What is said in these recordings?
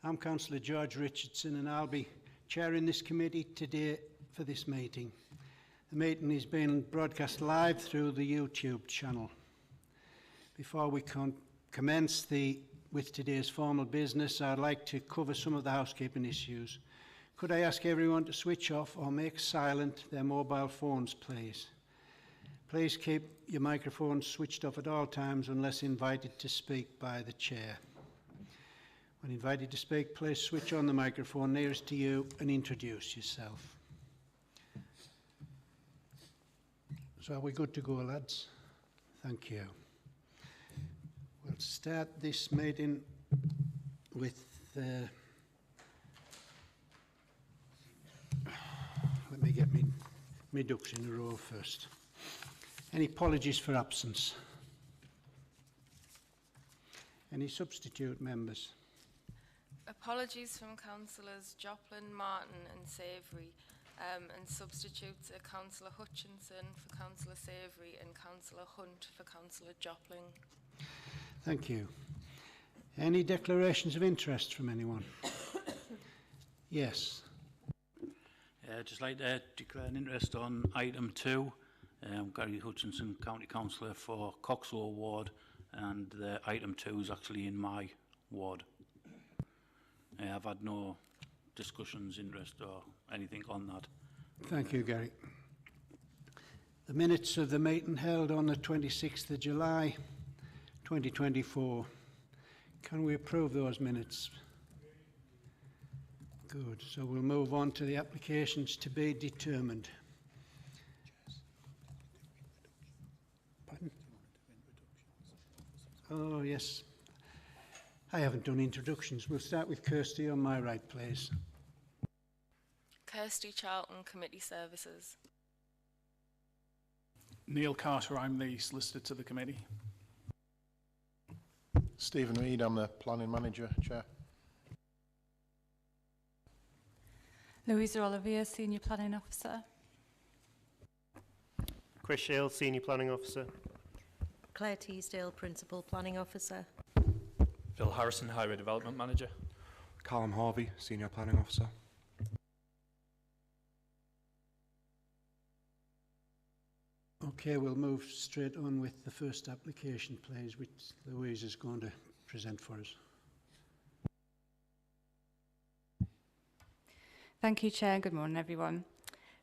I'm Councillor George Richardson and I'll be chairing this committee today for this meeting. The meeting is being broadcast live through the YouTube channel. Before we commence with today's formal business, I'd like to cover some of the housekeeping issues. Could I ask everyone to switch off or make silent their mobile phones, please? Please keep your microphones switched off at all times unless invited to speak by the chair. When invited to speak, please switch on the microphone nearest to you and introduce yourself. So are we good to go, lads? Thank you. We'll start this meeting with let me get my ducks in a row first. Any apologies for absence? Any substitute members? Apologies from Councillors Joplin, Martin and Savoury, and substitutes are Councillor Hutchinson for Councillor Savoury and Councillor Hunt for Councillor Joplin. Thank you. Any declarations of interest from anyone? Yes. I'd just like to declare an interest on item 2. Gary Hutchinson, County Councillor for Coxlow Ward, and item 2 is actually in my ward. I've had no discussions, interest or anything on that. Thank you, Gary. The minutes of the meeting held on the 26th of July 2024. Can we approve those minutes? Good. So we'll move on to the applications to be determined. Pardon? Oh, yes. I haven't done introductions. We'll start with Kirsty on my right, please. Kirsty Charlton, Committee Services. Neil Carter, I'm the solicitor to the committee. Stephen Reid, I'm the Planning Manager, Chair. Louisa Olivier, Senior Planning Officer. Chris Shields, Senior Planning Officer. Claire Teasdale, Principal Planning Officer. Phil Harrison, Highway Development Manager. Callum Harvey, Senior Planning Officer. Okay, we'll move straight on with the first application, please, which Louise is going to present for us. Thank you, Chair, and good morning, everyone.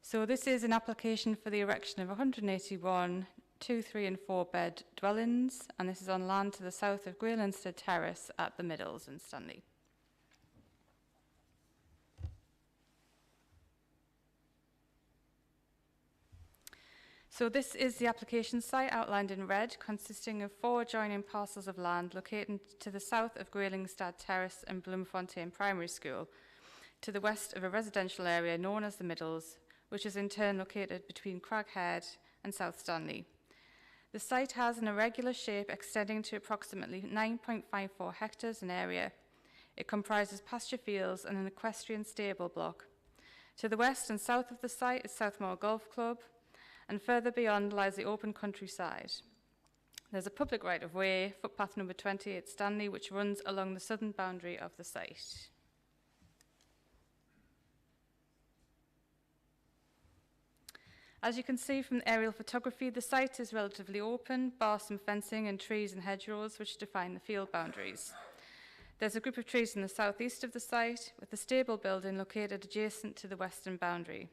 So this is an application for the erection of 181 2, 3 and 4 bed dwellings, and this is on land to the south of Greylinstead Terrace at the Middles in Stanley. So this is the application site outlined in red, consisting of 4 adjoining parcels of land located to the south of Greylinstead Terrace and Bloemfontein Primary School, to the west of a residential area known as the Middles, which is in turn located between Craghead and South Stanley. The site has an irregular shape extending to approximately 9.54 hectares in area. It comprises pasture fields and an equestrian stable block. To the west and south of the site is Southmore Golf Club, and further beyond lies the open countryside. There's a public right-of-way, footpath number 28 Stanley, which runs along the southern boundary of the site. As you can see from the aerial photography, the site is relatively open, bar some fencing and trees and hedgerows which define the field boundaries. There's a group of trees in the southeast of the site, with the stable building located adjacent to the western boundary.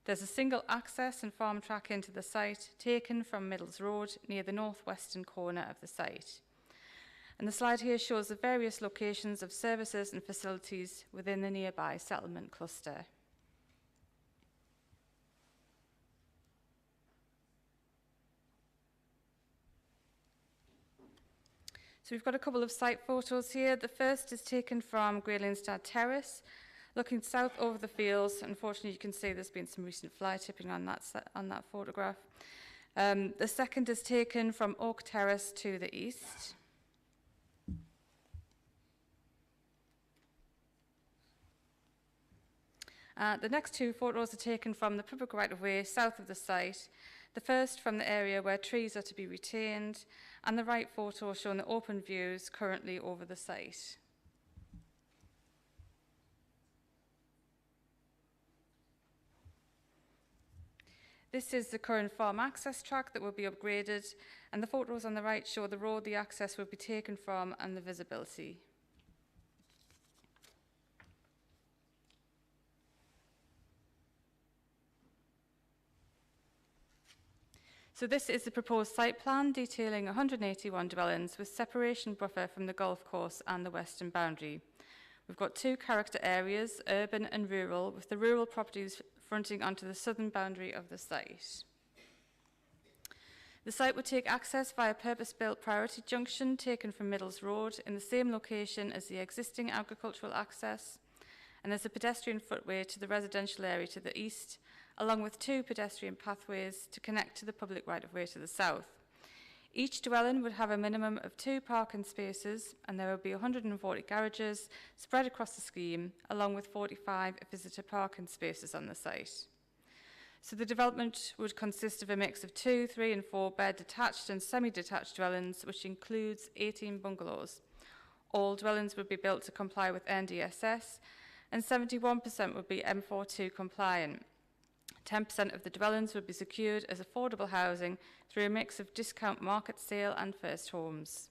There's a single access and farm track into the site, taken from Middles Road, near the northwestern corner of the site. And the slide here shows the various locations of services and facilities within the nearby settlement cluster. So we've got a couple of site photos here. The first is taken from Greylinstead Terrace, looking south over the fields. Unfortunately, you can see there's been some recent fly tipping on that photograph. The second is taken from Oak Terrace to the east. The next 2 photos are taken from the public right-of-way south of the site. The first from the area where trees are to be retained, and the right photo showing the open views currently over the site. This is the current farm access track that will be upgraded, and the photos on the right show the road the access will be taken from and the visibility. So this is the proposed site plan detailing 181 dwellings with separation buffer from the golf course and the western boundary. We've got two character areas, urban and rural, with the rural properties fronting onto the southern boundary of the site. The site would take access via purpose-built priority junction taken from Middles Road in the same location as the existing agricultural access, and there's a pedestrian footway to the residential area to the east, along with two pedestrian pathways to connect to the public right-of-way to the south. Each dwelling would have a minimum of 2 parking spaces, and there would be 140 garages spread across the scheme, along with 45 visitor parking spaces on the site. So the development would consist of a mix of 2, 3 and 4 bed detached and semi-detached dwellings, which includes 18 bungalows. All dwellings would be built to comply with NDSS, and 71% would be M42 compliant. 10% of the dwellings would be secured as affordable housing through a mix of discount market sale and first homes.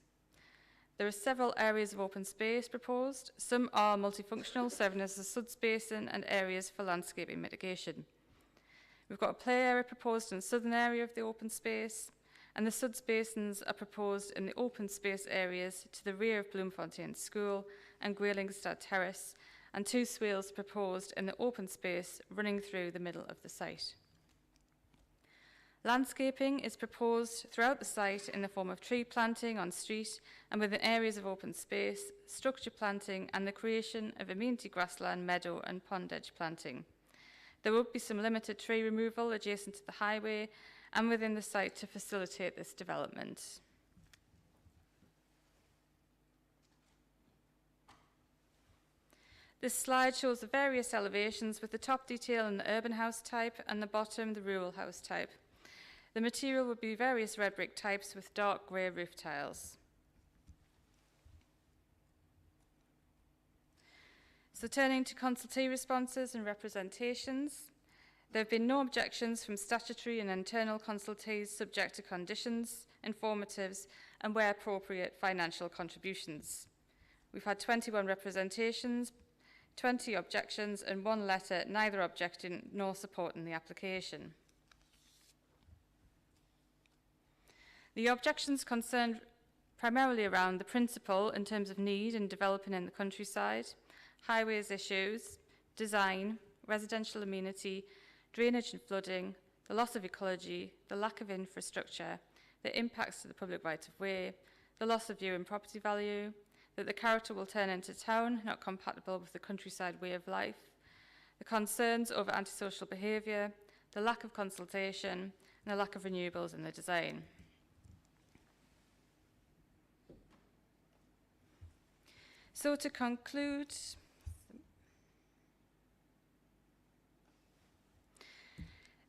There are several areas of open space proposed. Some are multifunctional, serving as a suds basin and areas for landscaping mitigation. We've got a play area proposed in the southern area of the open space, and the suds basins are proposed in the open space areas to the rear of Bloemfontein School and Grelingstad Terrace, and 2 swales proposed in the open space running through the middle of the site. Landscaping is proposed throughout the site in the form of tree planting on street and within areas of open space, structure planting and the creation of amenity grassland, meadow and pond edge planting. There will be some limited tree removal adjacent to the highway and within the site to facilitate this development. This slide shows the various elevations with the top detail in the urban house type and the bottom the rural house type. The material would be various red brick types with dark grey roof tiles. So turning to consultee responses and representations, there have been no objections from statutory and internal consultees subject to conditions, informatives and where appropriate financial contributions. We've had 21 representations, 20 objections and 1 letter, neither objecting nor supporting the application. The objections concerned primarily around the principle in terms of need in developing in the countryside, highways issues, design, residential amenity, drainage and flooding, the loss of ecology, the lack of infrastructure, the impacts to the public right-of-way, the loss of view and property value, that the character will turn into town, not compatible with the countryside way of life, the concerns over antisocial behaviour, the lack of consultation, and the lack of renewables in the design. So to conclude,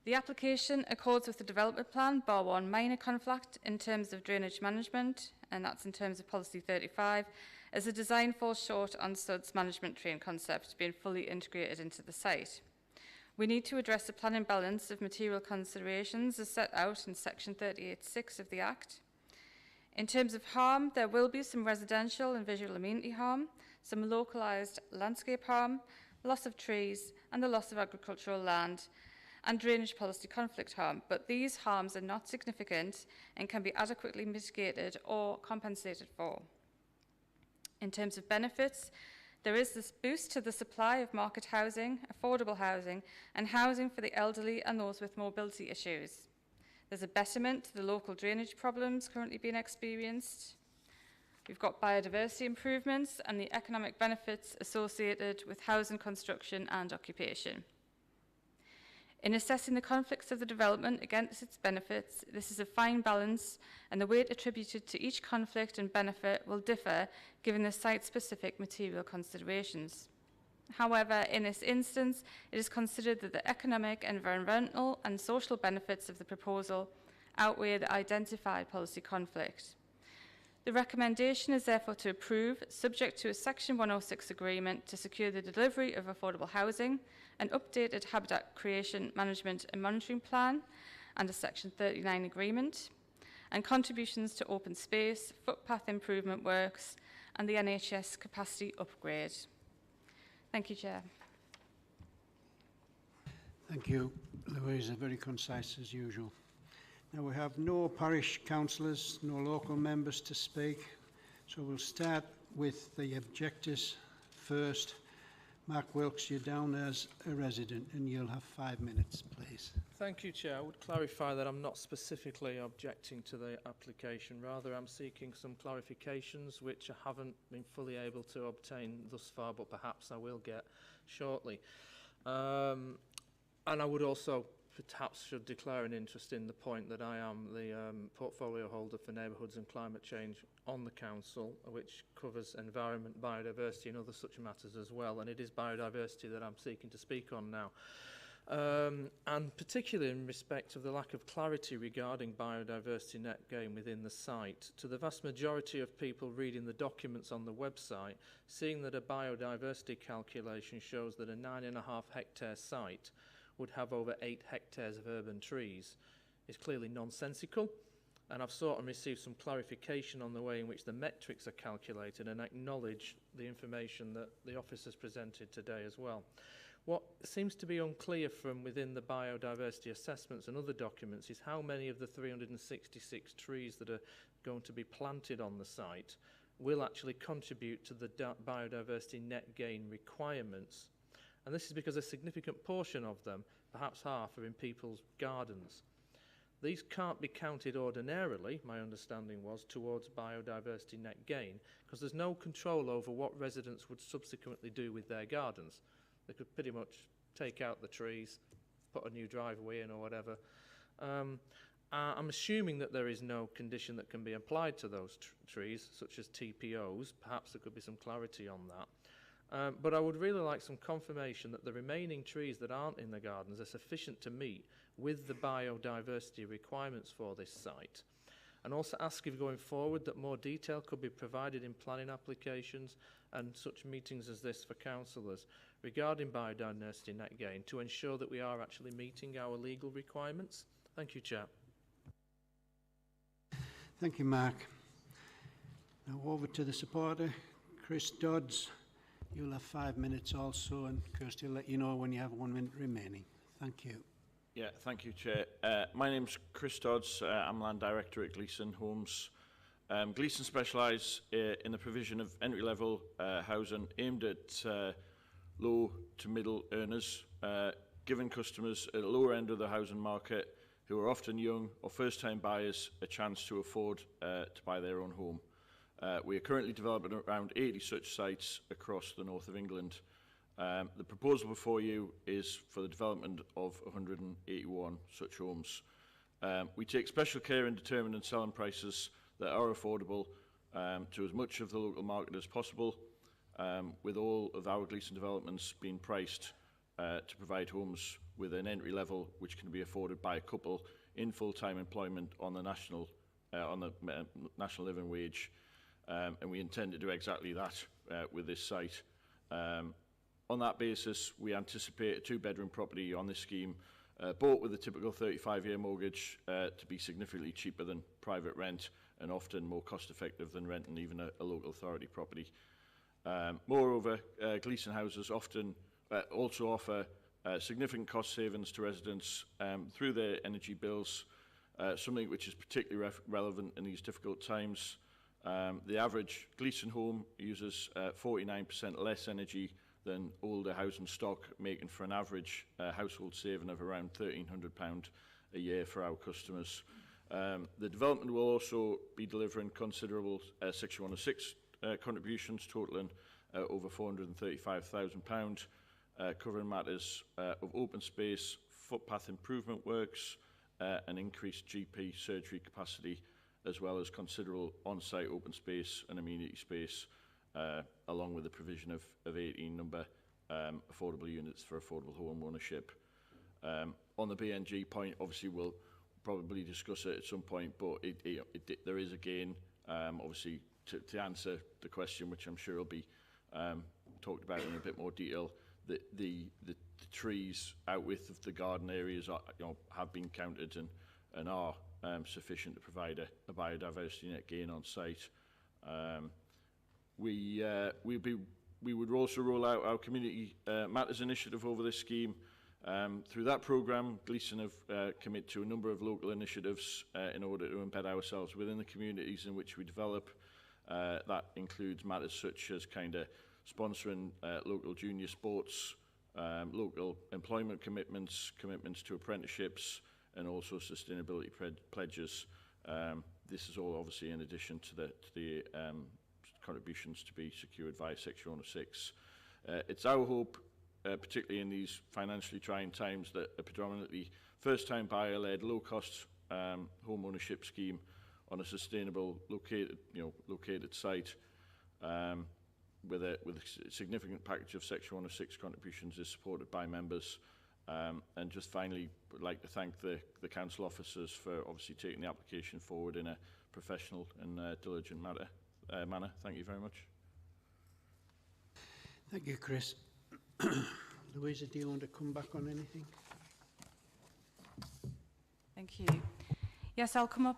the application accords with the development plan, bar one minor conflict in terms of drainage management, and that's in terms of policy 35, as the design falls short on SUD's management train concept being fully integrated into the site. We need to address the planning balance of material considerations as set out in section 38(6) of the Act. In terms of harm, there will be some residential and visual amenity harm, some localised landscape harm, loss of trees, and the loss of agricultural land, and drainage policy conflict harm, but these harms are not significant and can be adequately mitigated or compensated for. In terms of benefits, there is this boost to the supply of market housing, affordable housing, and housing for the elderly and those with mobility issues. There's a betterment to the local drainage problems currently being experienced. We've got biodiversity improvements and the economic benefits associated with housing construction and occupation. In assessing the conflicts of the development against its benefits, this is a fine balance, and the weight attributed to each conflict and benefit will differ given the site-specific material considerations. However, in this instance, it is considered that the economic, environmental and social benefits of the proposal outweigh the identified policy conflict. The recommendation is therefore to approve, subject to a Section 106 agreement to secure the delivery of affordable housing, an updated habitat creation, management and monitoring plan, and a Section 39 agreement, and contributions to open space, footpath improvement works, and the NHS capacity upgrade. Thank you, Chair. Thank you, Louisa. Very concise as usual. Now we have no parish councillors, no local members to speak, so we'll start with the objectors first. Mark Wilkes, you're down as a resident and you'll have 5 minutes, please. Thank you, Chair. I would clarify that I'm not specifically objecting to the application. Rather, I'm seeking some clarifications which I haven't been fully able to obtain thus far, but perhaps I will get shortly. And I would also perhaps should declare an interest in the point that I am the portfolio holder for neighbourhoods and climate change on the council, which covers environment, biodiversity and other such matters as well. And it is biodiversity that I'm seeking to speak on now. And particularly in respect of the lack of clarity regarding biodiversity net gain within the site. To the vast majority of people reading the documents on the website, seeing that a biodiversity calculation shows that a 9.5 hectare site would have over 8 hectares of urban trees is clearly nonsensical, and I've sought and received some clarification on the way in which the metrics are calculated and acknowledge the information that the office has presented today as well. What seems to be unclear from within the biodiversity assessments and other documents is how many of the 366 trees that are going to be planted on the site will actually contribute to the biodiversity net gain requirements. And this is because a significant portion of them, perhaps half, are in people's gardens. These can't be counted ordinarily, my understanding was, towards biodiversity net gain, because there's no control over what residents would subsequently do with their gardens. They could pretty much take out the trees, put a new driveway in or whatever. I'm assuming that there is no condition that can be applied to those trees, such as TPOs. Perhaps there could be some clarity on that. But I would really like some confirmation that the remaining trees that aren't in the gardens are sufficient to meet with the biodiversity requirements for this site. And also ask if going forward that more detail could be provided in planning applications and such meetings as this for councillors regarding biodiversity net gain to ensure that we are actually meeting our legal requirements. Thank you, Chair. Thank you, Mark. Now over to the supporter, Chris Dodds. You'll have 5 minutes also, and Kirsty will let you know when you have 1 minute remaining. Thank you. Yeah, thank you, Chair. My name's Chris Dodds. I'm Land Director at Gleeson Homes. Gleeson specialise in the provision of entry-level housing aimed at low to middle earners, giving customers at the lower end of the housing market who are often young or first-time buyers a chance to afford to buy their own home. We are currently developing around 80 such sites across the north of England. The proposal before you is for the development of 181 such homes. We take special care in determining selling prices that are affordable to as much of the local market as possible, with all of our Gleeson developments being priced to provide homes with an entry level which can be afforded by a couple in full-time employment on the national living wage. And we intend to do exactly that with this site. On that basis, we anticipate a 2-bedroom property on this scheme, bought with a typical 35-year mortgage, to be significantly cheaper than private rent and often more cost-effective than renting even a local authority property. Moreover, Gleeson houses often also offer significant cost savings to residents through their energy bills, something which is particularly relevant in these difficult times. The average Gleeson home uses 49% less energy than older housing stock, making for an average household saving of around £1,300 a year for our customers. The development will also be delivering considerable Section 106 contributions, totalling over £435,000, covering matters of open space, footpath improvement works, and increased GP surgery capacity, as well as considerable on-site open space and amenity space, along with the provision of 18 number affordable units for affordable home ownership. On the BNG point, obviously we'll probably discuss it at some point, but there is again Obviously, to answer the question, which I'm sure will be talked about in a bit more detail, the trees out width of the garden areas are, have been counted and are sufficient to provide a biodiversity net gain on site. We would also roll out our Community Matters initiative over this scheme. Through that programme, Gleeson have committed to a number of local initiatives in order to embed ourselves within the communities in which we develop. That includes matters such as sponsoring local junior sports, local employment commitments, commitments to apprenticeships, and also sustainability pledges. This is all obviously in addition to the contributions to be secured via Section 106. It's our hope, particularly in these financially trying times, that a predominantly first-time buyer-led, low-cost home ownership scheme on a sustainable, located site with a significant package of Section 106 contributions is supported by members. And just finally, I'd like to thank the council officers for obviously taking the application forward in a professional and diligent manner. Thank you very much. Thank you, Chris. Louisa, do you want to come back on anything? Thank you. Yes, I'll come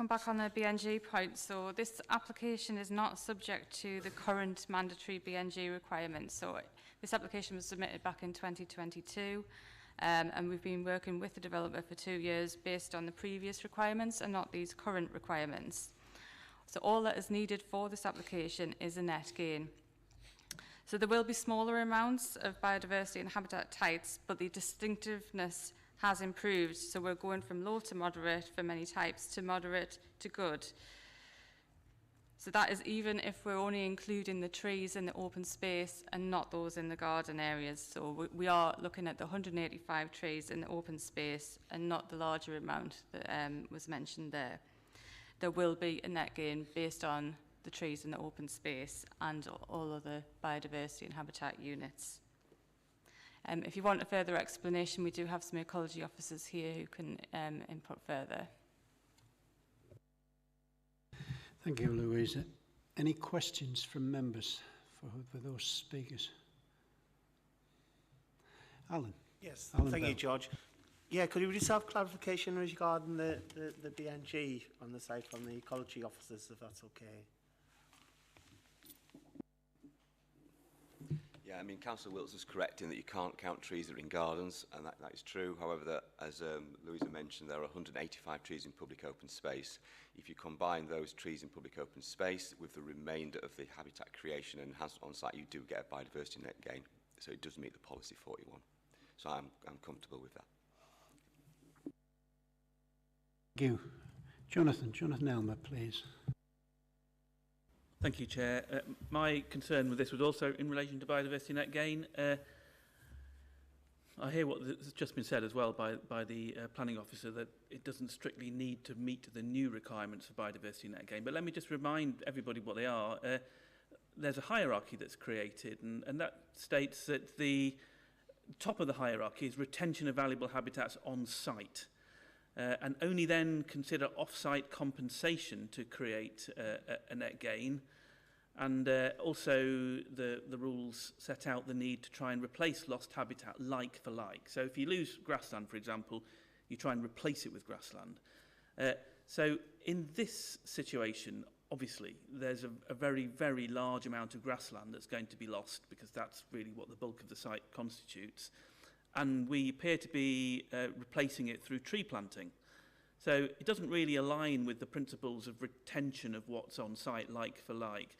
back on the BNG point. So this application is not subject to the current mandatory BNG requirements. So this application was submitted back in 2022, and we've been working with the developer for 2 years based on the previous requirements and not these current requirements. So all that is needed for this application is a net gain. So there will be smaller amounts of biodiversity and habitat types, but the distinctiveness has improved. So we're going from low to moderate for many types to moderate to good. So that is even if we're only including the trees in the open space and not those in the garden areas. So we are looking at the 185 trees in the open space and not the larger amount that was mentioned there. There will be a net gain based on the trees in the open space and all other biodiversity and habitat units. If you want a further explanation, we do have some ecology officers here who can input further. Thank you, Louisa. Any questions from members for those speakers? Alan. Yes, Alan thank Bell. you, George. Yeah, could you just have clarification regarding the BNG on the site from the ecology officers, if that's okay? Yeah, I mean, Councillor Wilts is correct in that you can't count trees that are in gardens, and that is true. However, that, as Louisa mentioned, there are 185 trees in public open space. If you combine those trees in public open space with the remainder of the habitat creation and enhancement on site, you do get a biodiversity net gain. So it does meet the policy 41. So I'm comfortable with that. Thank you. Jonathan Elmer, please. Thank you, Chair. My concern with this was also in relation to biodiversity net gain. I hear what has just been said as well by the planning officer, that it doesn't strictly need to meet the new requirements for biodiversity net gain. But let me just remind everybody what they are. There's a hierarchy that's created, and that states that the top of the hierarchy is retention of valuable habitats on site. And only then consider off-site compensation to create a net gain. And also the rules set out the need to try and replace lost habitat like for like. So if you lose grassland, for example, you try and replace it with grassland. So in this situation, obviously, there's a very, very large amount of grassland that's going to be lost, because that's really what the bulk of the site constitutes. And we appear to be replacing it through tree planting. So it doesn't really align with the principles of retention of what's on site like for like.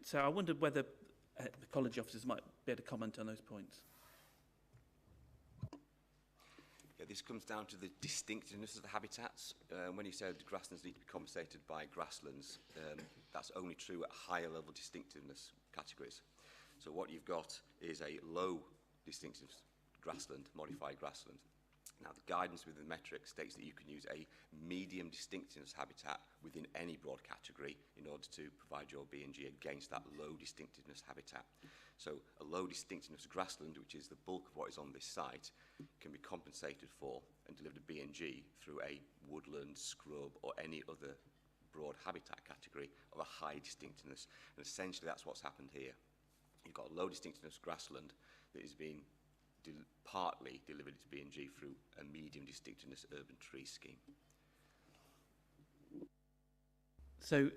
So I wondered whether the college officers might be able to comment on those points. Yeah, this comes down to the distinctiveness of the habitats. When you said grasslands need to be compensated by grasslands, that's only true at higher level distinctiveness categories. So what you've got is a low distinctiveness grassland, modified grassland. Now, the guidance within the metric states that you can use a medium distinctiveness habitat within any broad category in order to provide your BNG against that low distinctiveness habitat. So a low distinctiveness grassland, which is the bulk of what is on this site, can be compensated for and delivered a BNG through a woodland, scrub, or any other broad habitat category of a high distinctiveness. And essentially that's what's happened here. You've got low distinctiveness grassland that is being partly delivered to B&G through a medium distinctiveness urban tree scheme. So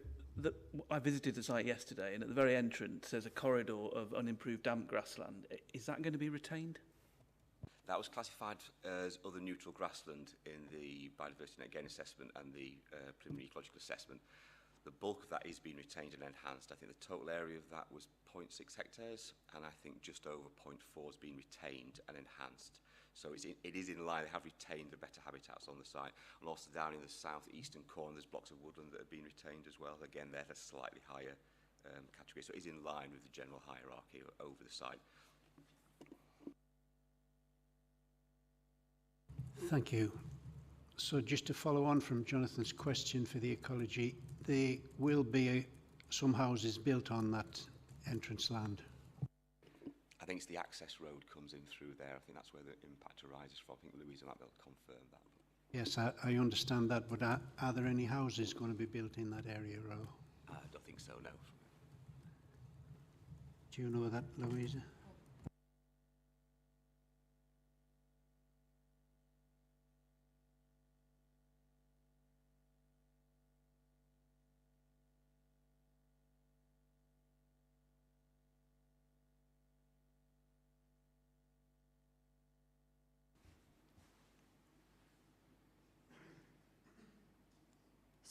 I visited the site yesterday, and at the very entrance there's a corridor of unimproved damp grassland. Is that going to be retained? That was classified as other neutral grassland in the biodiversity net gain assessment and the preliminary ecological assessment. The bulk of that is being retained and enhanced. I think the total area of that was 0.6 hectares, and I think just over 0.4 has been retained and enhanced. So it is in line. They have retained the better habitats on the site. And also down in the southeastern corner, there's blocks of woodland that have been retained as well. Again, they're at a slightly higher category. So it is in line with the general hierarchy over the site. Thank you. So just to follow on from Jonathan's question for the ecology, there will be some houses built on that entrance land. I think it's the access road comes in through there. I think that's where the impact arises from. I think Louisa might be able to confirm that. Yes, I understand that, but are there any houses going to be built in that area? Or? I don't think so, no. Do you know that, Louisa?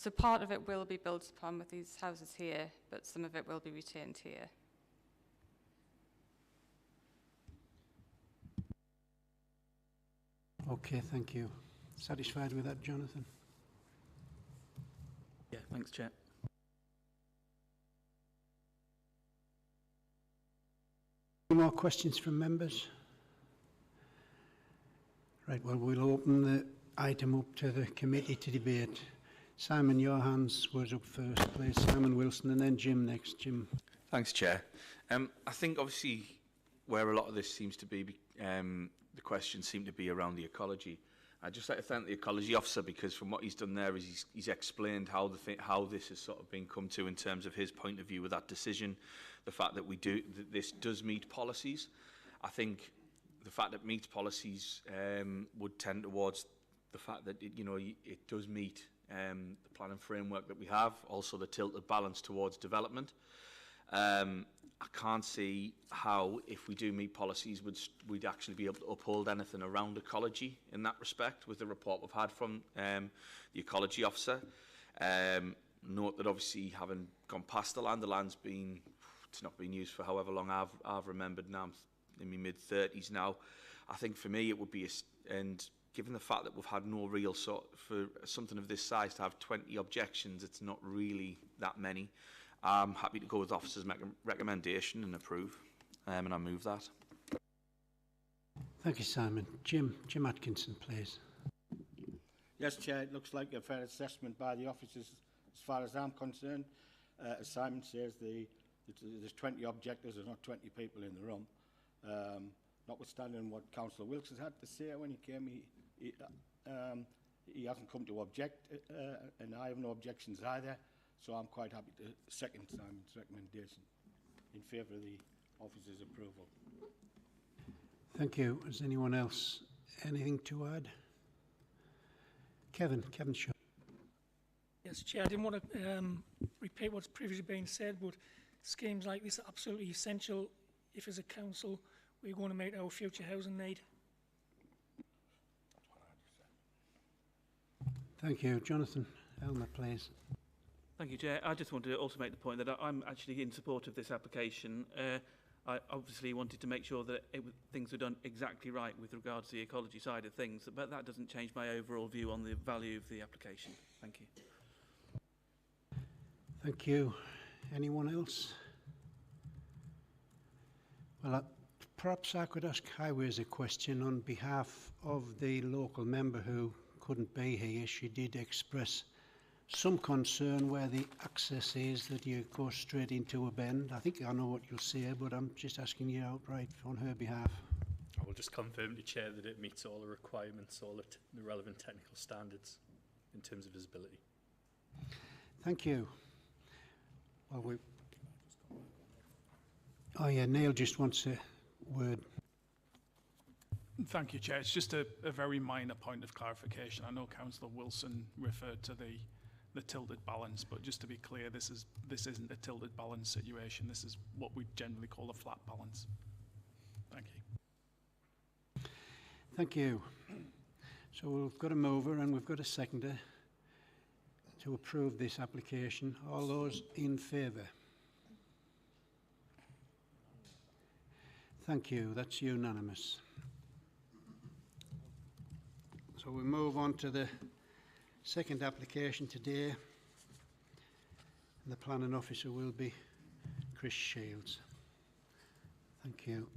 So part of it will be built upon with these houses here, but some of it will be retained here. Okay, thank you. Satisfied with that, Jonathan? Yeah, thanks, Chair. Any more questions from members? Right, well, we'll open the item up to the committee to debate. Simon, your hands was up first, please. Simon Wilson, and then Jim next. Jim. Thanks, Chair. I think obviously where a lot of this seems to be, the questions seem to be around the ecology. I'd just like to thank the ecology officer, because from what he's done there is he's explained how this has sort of been come to in terms of his point of view with that decision, the fact that this does meet policies. I think the fact that it meets policies would tend towards the fact that it does meet the planning framework that we have, also the tilted balance towards development. I can't see how, if we do meet policies, we'd actually be able to uphold anything around ecology in that respect with the report we've had from the ecology officer. Note that obviously having gone past the land's it's not been used for however long I've remembered now. I'm in my mid-30s now. I think for me it would be, and given the fact that we've had no real for something of this size to have 20 objections, it's not really that many. I'm happy to go with the officer's recommendation and approve, and I move that. Thank you, Simon. Jim Atkinson, please. Yes, Chair, it looks like a fair assessment by the officers as far as I'm concerned. As Simon says, there's 20 objectors, there's not 20 people in the room. Notwithstanding what Councillor Wilkes has had to say when he came, he hasn't come to object, and I have no objections either. So I'm quite happy to second Simon's recommendation in favour of the officer's approval. Thank you. Has anyone else anything to add? Kevin Shaw. Yes, Chair, I didn't want to repeat what's previously been said, but schemes like this are absolutely essential if, as a council, we're going to meet our future housing need. Thank you. Jonathan Elmer, please. Thank you, Chair. I just wanted to also make the point that I'm actually in support of this application. I obviously wanted to make sure that things were done exactly right with regards to the ecology side of things, but that doesn't change my overall view on the value of the application. Thank you. Thank you. Anyone else? Well, perhaps I could ask Highways a question on behalf of the local member who couldn't be here. She did express some concern where the access is, that you go straight into a bend. I think I know what you'll say, but I'm just asking you outright on her behalf. I will just confirm to Chair that it meets all the requirements, all the relevant technical standards in terms of visibility. Thank you. Well, oh yeah, Neil just wants a word. Thank you, Chair. It's just a very minor point of clarification. I know Councillor Wilson referred to the tilted balance, but just to be clear, this isn't a tilted balance situation. This is what we generally call a flat balance. Thank you. Thank you. So we've got a mover and we've got a seconder to approve this application. All those in favour? Thank you. That's unanimous. So we move on to the second application today. And the planning officer will be Chris Shields. Thank you.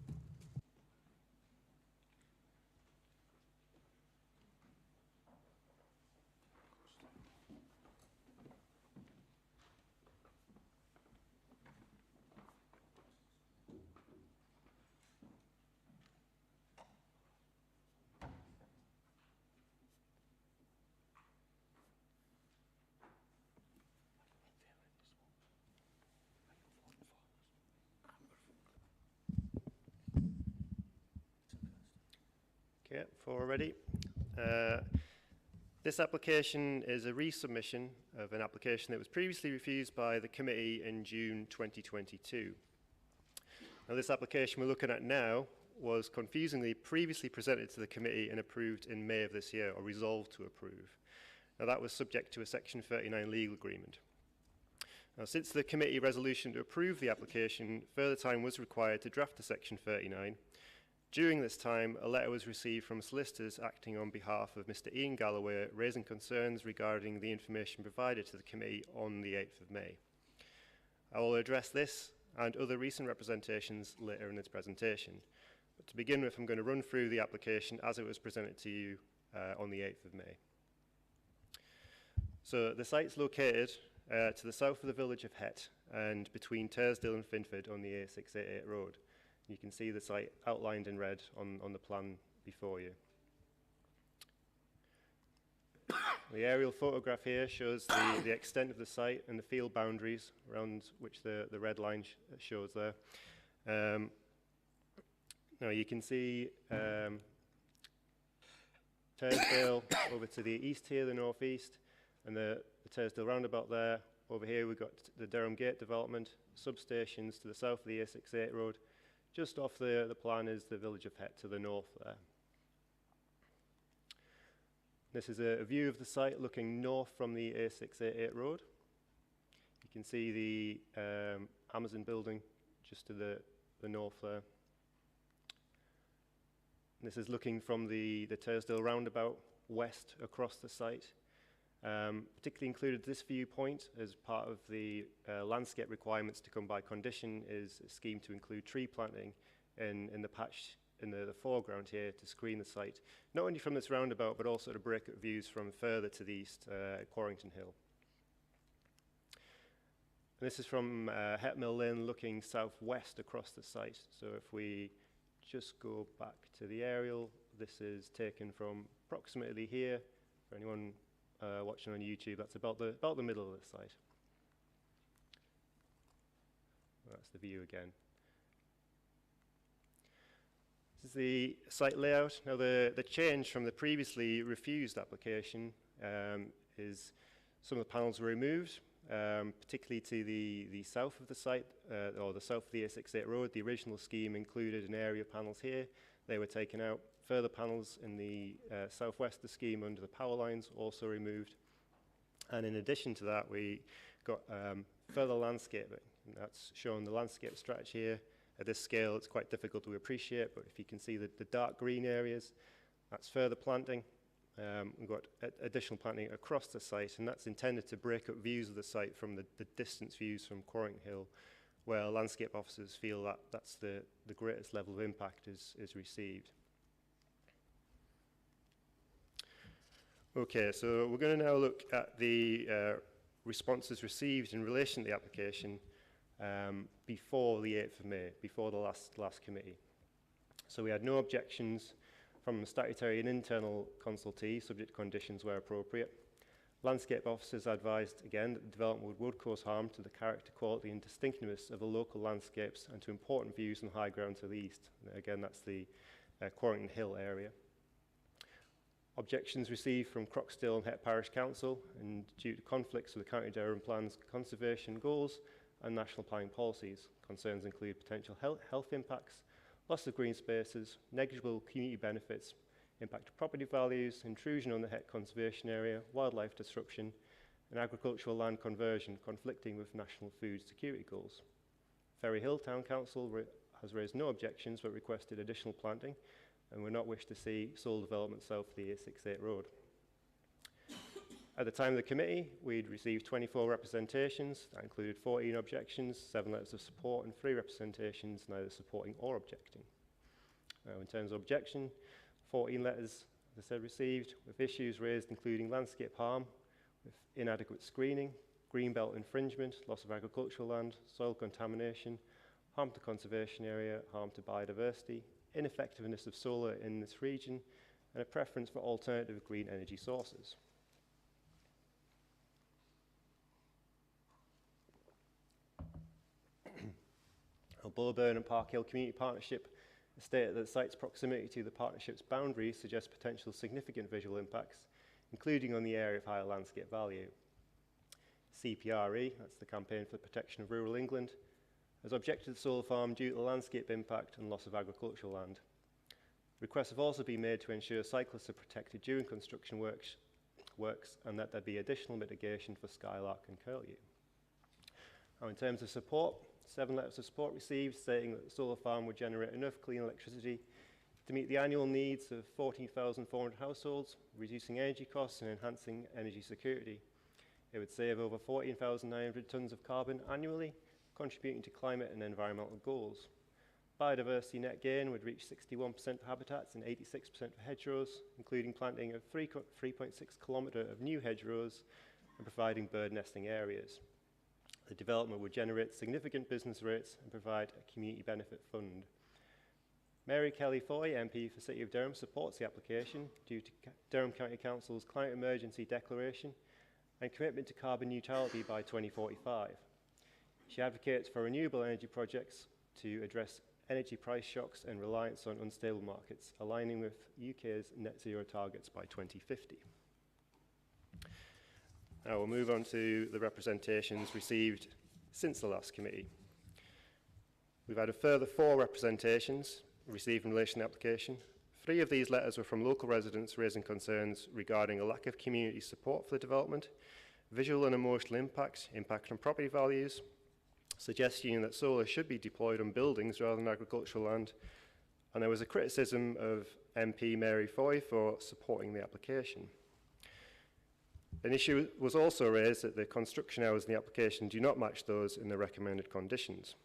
Okay, for we're ready. This application is a resubmission of an application that was previously refused by the committee in June 2022. Now, this application we're looking at now was confusingly previously presented to the committee and approved in May of this year, or resolved to approve. Now, that was subject to a Section 39 legal agreement. Now, since the committee resolution to approve the application, further time was required to draft the Section 39. During this time, a letter was received from solicitors acting on behalf of Mr. Ian Galloway, raising concerns regarding the information provided to the committee on the 8th of May. I will address this and other recent representations later in this presentation. But to begin with, I'm going to run through the application as it was presented to you on the 8th of May. So the site's located to the south of the village of Het and between Tersdale and Finford on the A688 road. You can see the site outlined in red on the plan before you. The aerial photograph here shows the extent of the site and the field boundaries around which the red line shows there. Now you can see Tersdale over to the east here, the northeast, and the Tersdale roundabout there. Over here we've got the Durham Gate development, substations to the south of the A68 road. Just off the plan is the village of Het to the north there. This is a view of the site looking north from the A688 road. You can see the Amazon building just to the north there. This is looking from the Tersdale roundabout west across the site. Particularly included this viewpoint as part of the landscape requirements to come by condition is a scheme to include tree planting in the patch in the foreground here to screen the site, not only from this roundabout but also to break up views from further to the east at Quarrington Hill. And this is from Het Mill Lane looking southwest across the site. So if we just go back to the aerial, this is taken from approximately here. For anyone watching on YouTube, that's about the middle of the site. That's the view again. This is the site layout. Now the change from the previously refused application is some of the panels were removed, particularly to the south of the site, or the south of the A68 road. The original scheme included an area of panels here. They were taken out. Further panels in the southwest of the scheme under the power lines also removed. And in addition to that, we got further landscaping. And that's showing the landscape strategy here. At this scale, it's quite difficult to appreciate, but if you can see the dark green areas, that's further planting. We've got additional planting across the site, and that's intended to break up views of the site from the distance views from Quarrington Hill, where landscape officers feel that that's the greatest level of impact is received. Okay, so we're going to now look at the responses received in relation to the application before the 8th of May, before the last committee. So we had no objections from the statutory and internal consultee, subject to conditions where appropriate. Landscape officers advised again that the development would cause harm to the character, quality and distinctiveness of the local landscapes and to important views on high ground to the east. And again, that's the Quarrington Hill area. Objections received from Croxdale and Het Parish Council, and due to conflicts with the County Durham Plan's conservation goals and national planning policies. Concerns include potential health impacts, loss of green spaces, negligible community benefits, impact to property values, intrusion on the Het conservation area, wildlife disruption, and agricultural land conversion conflicting with national food security goals. Ferry Hill Town Council has raised no objections but requested additional planting and would not wish to see solar development south of the A68 road. At the time of the committee, we'd received 24 representations. That included 14 objections, 7 letters of support, and 3 representations neither supporting or objecting. In terms of objection, 14 letters, as I said, received, with issues raised including landscape harm, with inadequate screening, greenbelt infringement, loss of agricultural land, soil contamination, harm to conservation area, harm to biodiversity, ineffectiveness of solar in this region, and a preference for alternative green energy sources. Bullburn and Park Hill Community Partnership stated that the site's proximity to the partnership's boundaries suggests potential significant visual impacts, including on the area of higher landscape value. CPRE, that's the Campaign for the Protection of Rural England, has objected to the solar farm due to the landscape impact and loss of agricultural land. Requests have also been made to ensure cyclists are protected during construction works and that there be additional mitigation for Skylark and Curlew. Now, in terms of support, 7 letters of support received stating that the solar farm would generate enough clean electricity to meet the annual needs of 14,400 households, reducing energy costs and enhancing energy security. It would save over 14,900 tonnes of carbon annually, contributing to climate and environmental goals. Biodiversity net gain would reach 61% for habitats and 86% for hedgerows, including planting of 3.6 kilometre of new hedgerows and providing bird nesting areas. The development would generate significant business rates and provide a community benefit fund. Mary Kelly Foy, MP for City of Durham, supports the application due to Durham County Council's climate emergency declaration and commitment to carbon neutrality by 2045. She advocates for renewable energy projects to address energy price shocks and reliance on unstable markets, aligning with UK's net zero targets by 2050. Now we'll move on to the representations received since the last committee. We've had a further 4 representations received in relation to the application. 3 of these letters were from local residents raising concerns regarding a lack of community support for the development, visual and emotional impact on property values, suggesting that solar should be deployed on buildings rather than agricultural land, and there was a criticism of MP Mary Foy for supporting the application. An issue was also raised that the construction hours in the application do not match those in the recommended conditions.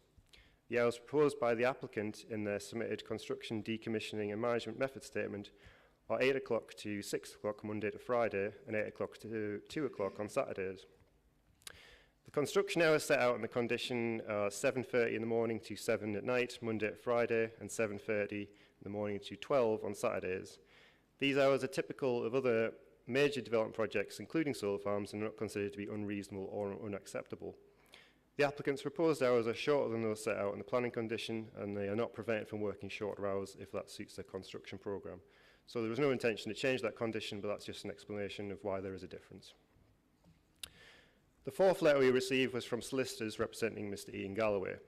The hours proposed by the applicant in their submitted construction, decommissioning and management method statement are 8 o'clock to 6 o'clock Monday to Friday and 8 o'clock to 2 o'clock on Saturdays. The construction hours set out in the condition are 7:30 in the morning to 7 at night, Monday to Friday, and 7:30 in the morning to 12 on Saturdays. These hours are typical of other major development projects, including solar farms, and are not considered to be unreasonable or unacceptable. The applicant's proposed hours are shorter than those set out in the planning condition, and they are not prevented from working shorter hours if that suits their construction programme. So there was no intention to change that condition, but that's just an explanation of why there is a difference. The 4th letter we received was from solicitors representing Mr. Ian Galloway.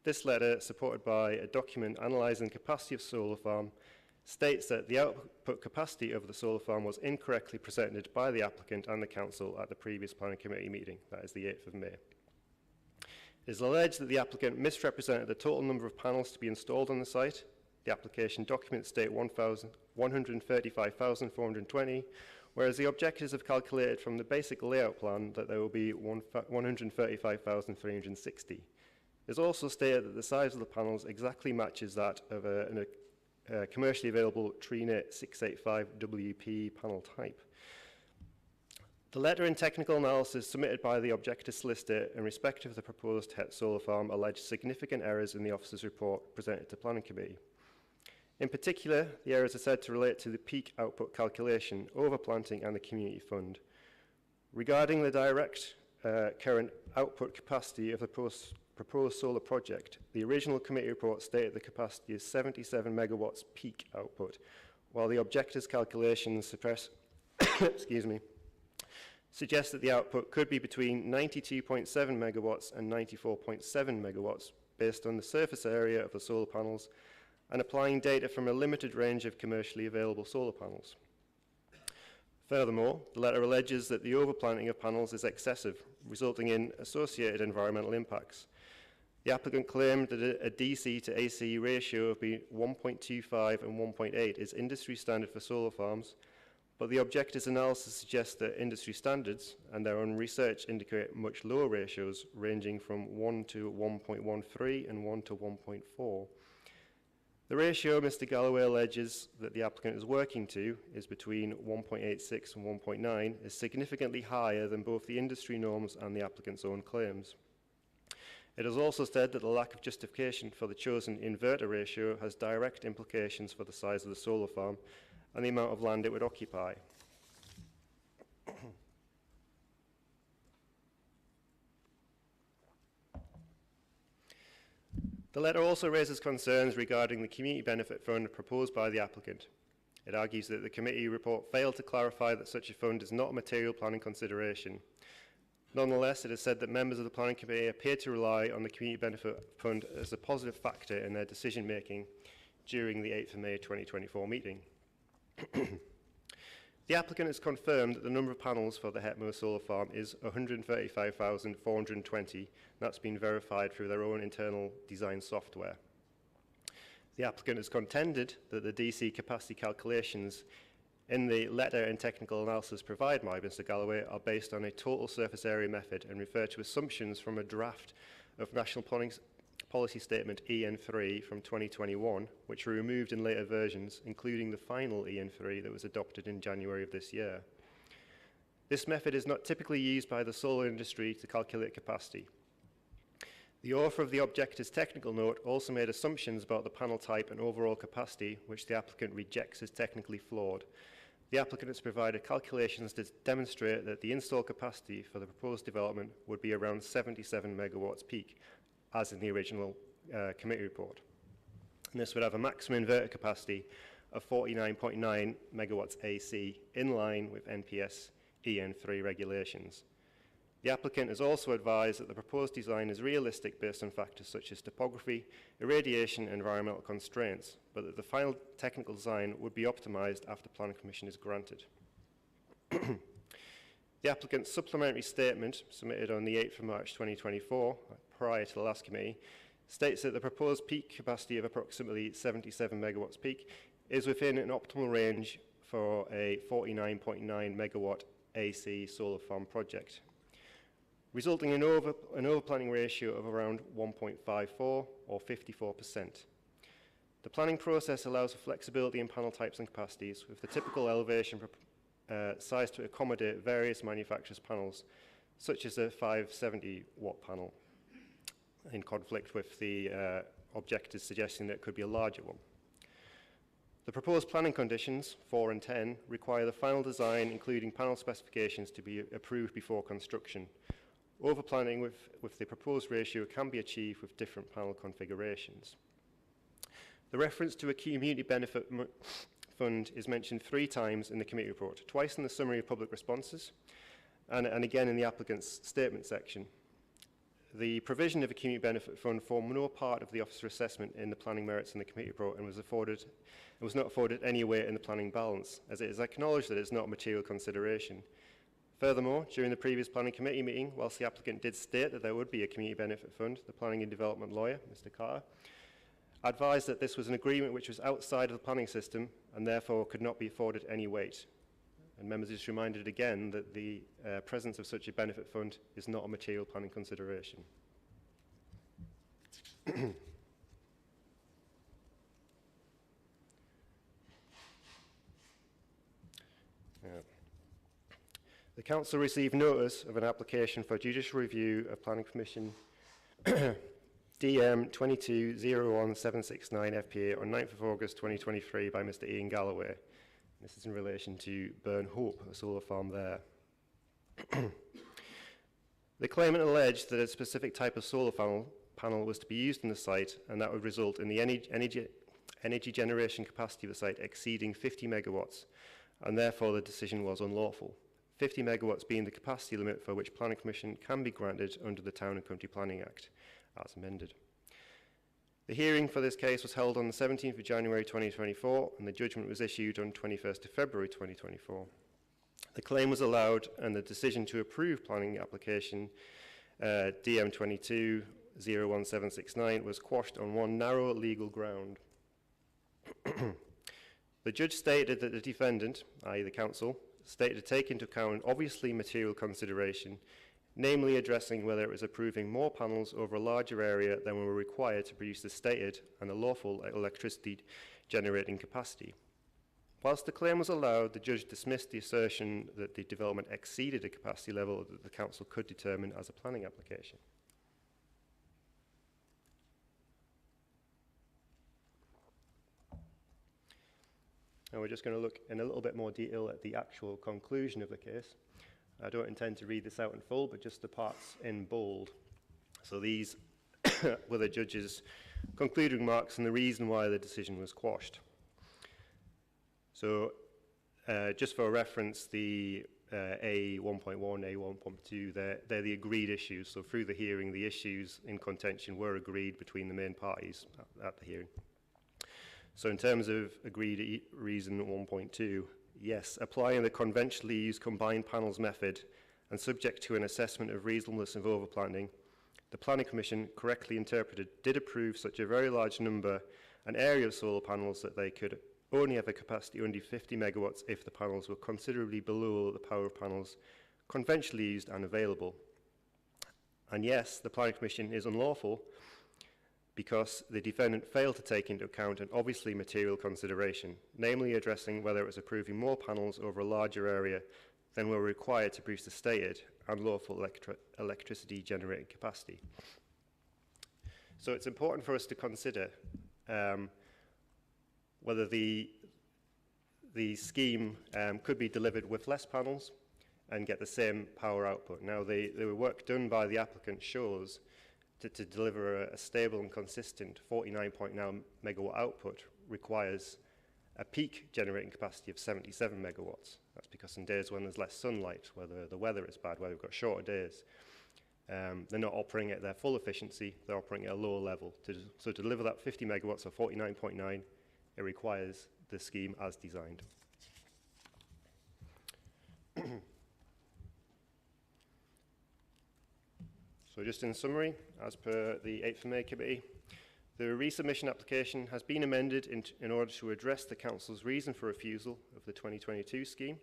This letter, supported by a document analysing the capacity of solar farm, states that the output capacity of the solar farm was incorrectly presented by the applicant and the council at the previous planning committee meeting, that is the 8th of May. It is alleged that the applicant misrepresented the total number of panels to be installed on the site. The application documents state 135,420, whereas the objectives have calculated from the basic layout plan that there will be 135,360. It is also stated that the size of the panels exactly matches that of a commercially available Trina 685 WP panel type. The letter and technical analysis submitted by the objector solicitor in respect of the proposed Het solar farm alleged significant errors in the officer's report presented to planning committee. In particular, the errors are said to relate to the peak output calculation, overplanting and the community fund. Regarding the direct current output capacity of the proposed solar project, the original committee report stated the capacity is 77 megawatts peak output, while the objector's calculations excuse me, suggest that the output could be between 92.7 megawatts and 94.7 megawatts based on the surface area of the solar panels and applying data from a limited range of commercially available solar panels. Furthermore, the letter alleges that the overplanting of panels is excessive, resulting in associated environmental impacts. The applicant claimed that a DC to AC ratio of 1.25 and 1.8 is industry standard for solar farms, but the objector's analysis suggests that industry standards and their own research indicate much lower ratios, ranging from 1 to 1.13 and 1 to 1.4. The ratio Mr. Galloway alleges that the applicant is working to is between 1.86 and 1.9, is significantly higher than both the industry norms and the applicant's own claims. It has also said that the lack of justification for the chosen inverter ratio has direct implications for the size of the solar farm and the amount of land it would occupy. The letter also raises concerns regarding the community benefit fund proposed by the applicant. It argues that the committee report failed to clarify that such a fund is not a material planning consideration. Nonetheless, it has said that members of the planning committee appear to rely on the community benefit fund as a positive factor in their decision making during the 8th of May 2024 meeting. The applicant has confirmed that the number of panels for the Hetmore solar farm is 135,420. That's been verified through their own internal design software. The applicant has contended that the DC capacity calculations in the letter and technical analysis provided by Mr. Galloway are based on a total surface area method and refer to assumptions from a draft of National Policy Statement EN3 from 2021, which were removed in later versions, including the final EN3 that was adopted in January of this year. This method is not typically used by the solar industry to calculate capacity. The author of the objector's technical note also made assumptions about the panel type and overall capacity, which the applicant rejects as technically flawed. The applicant has provided calculations to demonstrate that the installed capacity for the proposed development would be around 77 megawatts peak, as in the original committee report. And this would have a maximum inverter capacity of 49.9 megawatts AC, in line with NPS EN3 regulations. The applicant has also advised that the proposed design is realistic based on factors such as topography, irradiation, and environmental constraints, but that the final technical design would be optimized after planning permission is granted. The applicant's supplementary statement, submitted on the 8th of March 2024, prior to the last committee, states that the proposed peak capacity of approximately 77 megawatts peak is within an optimal range for a 49.9 megawatt AC solar farm project, resulting in an overplanning ratio of around 1.54 or 54%. The planning process allows for flexibility in panel types and capacities, with the typical elevation size to accommodate various manufacturers' panels, such as a 570 watt panel, in conflict with the objectors suggesting that it could be a larger one. The proposed planning conditions, 4 and 10, require the final design, including panel specifications, to be approved before construction. Overplanning with the proposed ratio can be achieved with different panel configurations. The reference to a community benefit fund is mentioned 3 times in the committee report, twice in the summary of public responses, and again in the applicant's statement section. The provision of a community benefit fund formed no part of the officer assessment in the planning merits in the committee report and was not afforded any weight in the planning balance, as it is acknowledged that it is not a material consideration. Furthermore, during the previous planning committee meeting, whilst the applicant did state that there would be a community benefit fund, the planning and development lawyer, Mr. Carter, advised that this was an agreement which was outside of the planning system and therefore could not be afforded any weight. And members is reminded again that the presence of such a benefit fund is not a material planning consideration. The Council received notice of an application for judicial review of planning permission DM 2201769 FPA on 9th of August 2023 by Mr. Ian Galloway. This is in relation to Burn Hope, a solar farm there. The claimant alleged that a specific type of solar panel was to be used in the site, and that would result in the energy generation capacity of the site exceeding 50 megawatts, and therefore the decision was unlawful. 50 megawatts being the capacity limit for which planning permission can be granted under the Town and Country Planning Act, as amended. The hearing for this case was held on the 17th of January 2024, and the judgment was issued on 21st of February 2024. The claim was allowed, and the decision to approve planning application DM22-01769 was quashed on one narrow legal ground. The judge stated that the defendant, i.e. the council, stated to take into account an obviously material consideration, namely addressing whether it was approving more panels over a larger area than were required to produce the stated and a lawful electricity generating capacity. Whilst the claim was allowed, the judge dismissed the assertion that the development exceeded a capacity level that the council could determine as a planning application. Now we're just going to look in a little bit more detail at the actual conclusion of the case. I don't intend to read this out in full, but just the parts in bold. So these were the judge's concluding remarks and the reason why the decision was quashed. So just for reference, the A1.1, A1.2, they're the agreed issues. So through the hearing, the issues in contention were agreed between the main parties at the hearing. So in terms of agreed reason 1.2, yes, applying the conventionally used combined panels method and subject to an assessment of reasonableness of overplanting, the Planning Commission, correctly interpreted, did approve such a very large number and area of solar panels that they could only have a capacity under 50 megawatts if the panels were considerably below the power of panels conventionally used and available. And yes, the Planning Commission is unlawful because the defendant failed to take into account an obviously material consideration, namely addressing whether it was approving more panels over a larger area than were required to produce the stated and lawful electricity generating capacity. So it's important for us to consider whether the scheme could be delivered with less panels and get the same power output. Now, the work done by the applicant shows to deliver a stable and consistent 49.9 megawatt output requires a peak generating capacity of 77 megawatts. That's because in days when there's less sunlight, whether the weather is bad, whether we've got shorter days, they're not operating at their full efficiency, they're operating at a lower level. So to deliver that 50 megawatts or 49.9, it requires the scheme as designed. So just in summary, as per the 8th of May Committee, the resubmission application has been amended in order to address the Council's reason for refusal of the 2022 scheme.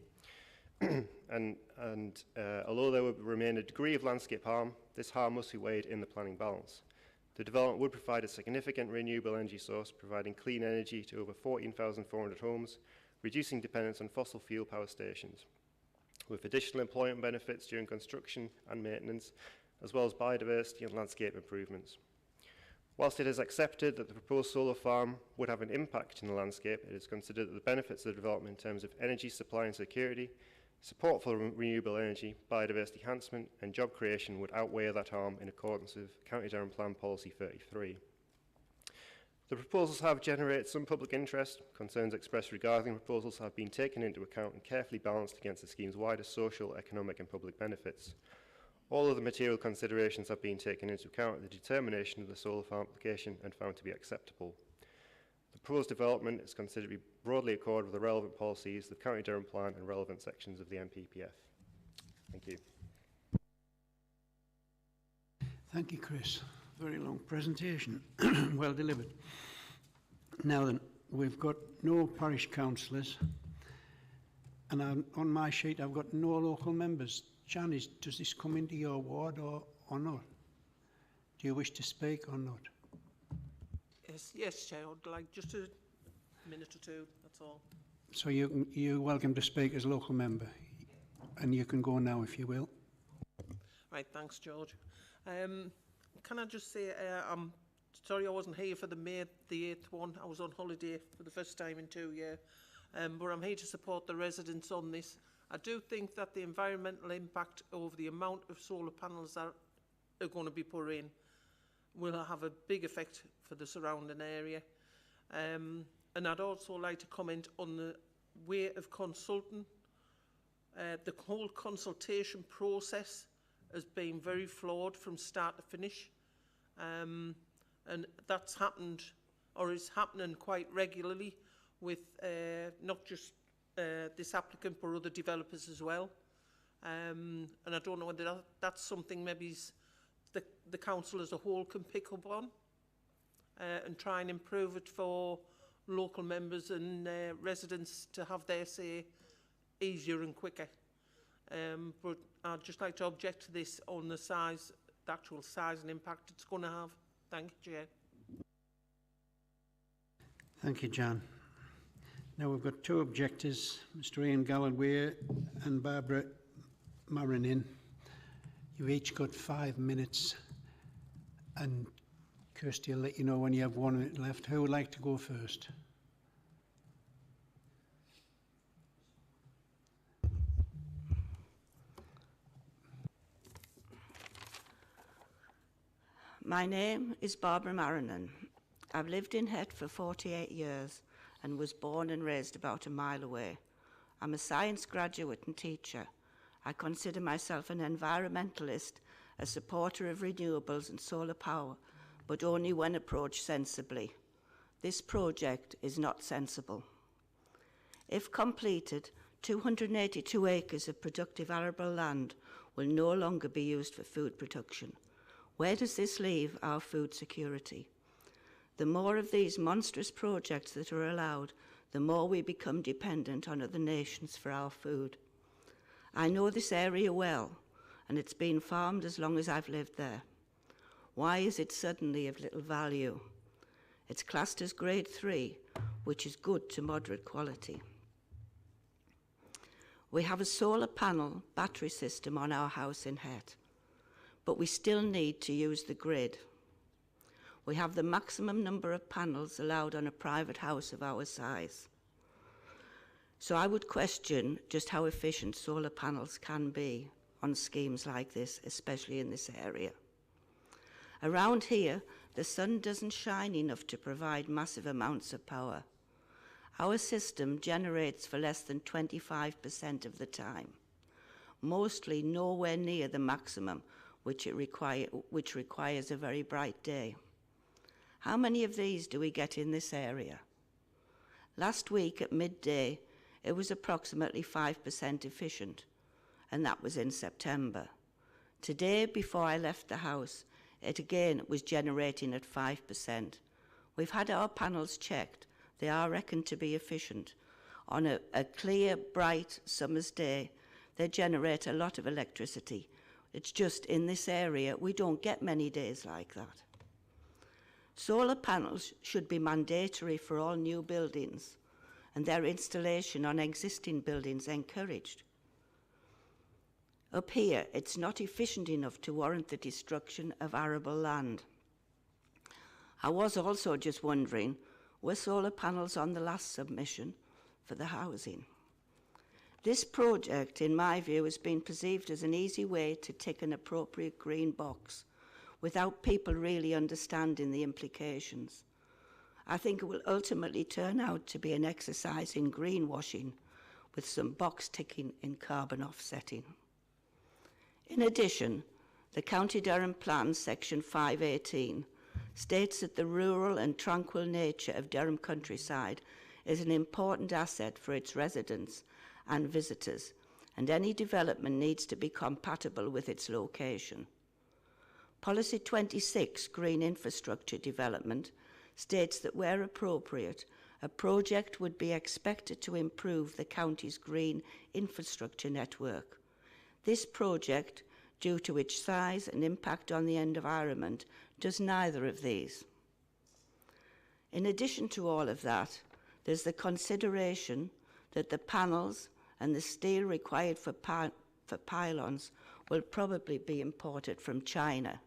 and although there would remain a degree of landscape harm, this harm must be weighed in the planning balance. The development would provide a significant renewable energy source, providing clean energy to over 14,400 homes, reducing dependence on fossil fuel power stations, with additional employment benefits during construction and maintenance, as well as biodiversity and landscape improvements. Whilst it is accepted that the proposed solar farm would have an impact in the landscape, it is considered that the benefits of the development in terms of energy supply and security, support for renewable energy, biodiversity enhancement and job creation would outweigh that harm in accordance with County Durham Plan Policy 33. The proposals have generated some public interest. Concerns expressed regarding the proposals have been taken into account and carefully balanced against the scheme's wider social, economic and public benefits. All of the material considerations have been taken into account at the determination of the solar farm application and found to be acceptable. The proposed development is considered to be broadly accorded with the relevant policies, the County Durham Plan and relevant sections of the NPPF. Thank you. Thank you, Chris. Very long presentation. Well delivered. Now then, we've got no parish councillors, and on my sheet I've got no local members. Jan, does this come into your ward or not? Do you wish to speak or not? Yes, Chair. I'd like just a minute or two, that's all. So you're welcome to speak as a local member, and you can go now if you will. Right, thanks, George. Can I just say, I'm sorry I wasn't here for the 8th one. I was on holiday for the first time in 2 years. But I'm here to support the residents on this. I do think that the environmental impact of the amount of solar panels that are going to be put in will have a big effect for the surrounding area. And I'd also like to comment on the way of consulting. The whole consultation process has been very flawed from start to finish. And that's happened, or is happening quite regularly with not just this applicant but other developers as well. And I don't know whether that's something maybe the council as a whole can pick up on and try and improve it for local members and residents to have their say easier and quicker. But I'd just like to object to this on the size, the actual size and impact it's going to have. Thank you, Chair. Thank you, John. Now we've got two objectors, Mr Ian Gallagher and Barbara Marinin. You've each got 5 minutes, and Kirsty will let you know when you have 1 minute left. Who would like to go first? My name is Barbara Marinin. I've lived in Het for 48 years and was born and raised about a mile away. I'm a science graduate and teacher. I consider myself an environmentalist, a supporter of renewables and solar power, but only when approached sensibly. This project is not sensible. If completed, 282 acres of productive arable land will no longer be used for food production. Where does this leave our food security? The more of these monstrous projects that are allowed, the more we become dependent on other nations for our food. I know this area well, and it's been farmed as long as I've lived there. Why is it suddenly of little value? It's classed as grade 3, which is good to moderate quality. We have a solar panel battery system on our house in Het, but we still need to use the grid. We have the maximum number of panels allowed on a private house of our size. So I would question just how efficient solar panels can be on schemes like this, especially in this area. Around here, the sun doesn't shine enough to provide massive amounts of power. Our system generates for less than 25% of the time, mostly nowhere near the maximum, which requires a very bright day. How many of these do we get in this area? Last week at midday, it was approximately 5% efficient, and that was in September. Today, before I left the house, it again was generating at 5%. We've had our panels checked. They are reckoned to be efficient. On a clear, bright summer's day, they generate a lot of electricity. It's just in this area, we don't get many days like that. Solar panels should be mandatory for all new buildings, and their installation on existing buildings encouraged. Up here, it's not efficient enough to warrant the destruction of arable land. I was also just wondering, were solar panels on the last submission for the housing? This project, in my view, has been perceived as an easy way to tick an appropriate green box without people really understanding the implications. I think it will ultimately turn out to be an exercise in greenwashing with some box ticking in carbon offsetting. In addition, the County Durham Plan, Section 518, states that the rural and tranquil nature of Durham countryside is an important asset for its residents and visitors, and any development needs to be compatible with its location. Policy 26, Green Infrastructure Development, states that where appropriate, a project would be expected to improve the county's green infrastructure network. This project, due to its size and impact on the environment, does neither of these. In addition to all of that, there's the consideration that the panels and the steel required for pylons will probably be imported from China.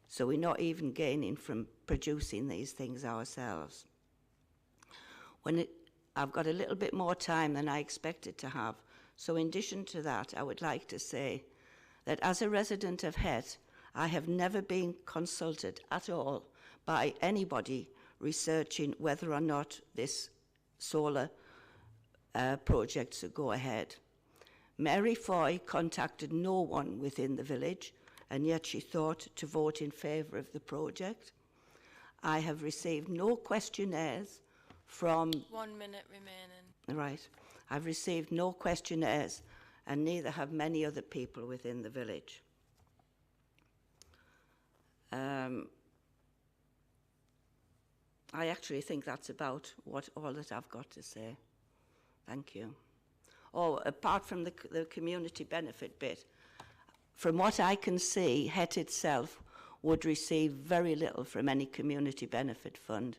So we're not even gaining from producing these things ourselves. I've got a little bit more time than I expected to have, So in addition to that, I would like to say that as a resident of Het, I have never been consulted at all by anybody researching whether or not this solar project should go ahead. Mary Foy contacted no one within the village, and yet she thought to vote in favour of the project. I have received no questionnaires from... 1 minute remaining. Right. I've received no questionnaires, and neither have many other people within the village. I actually think that's about all that I've got to say. Thank you. Oh, apart from the community benefit bit, from what I can see, Het itself would receive very little from any community benefit fund.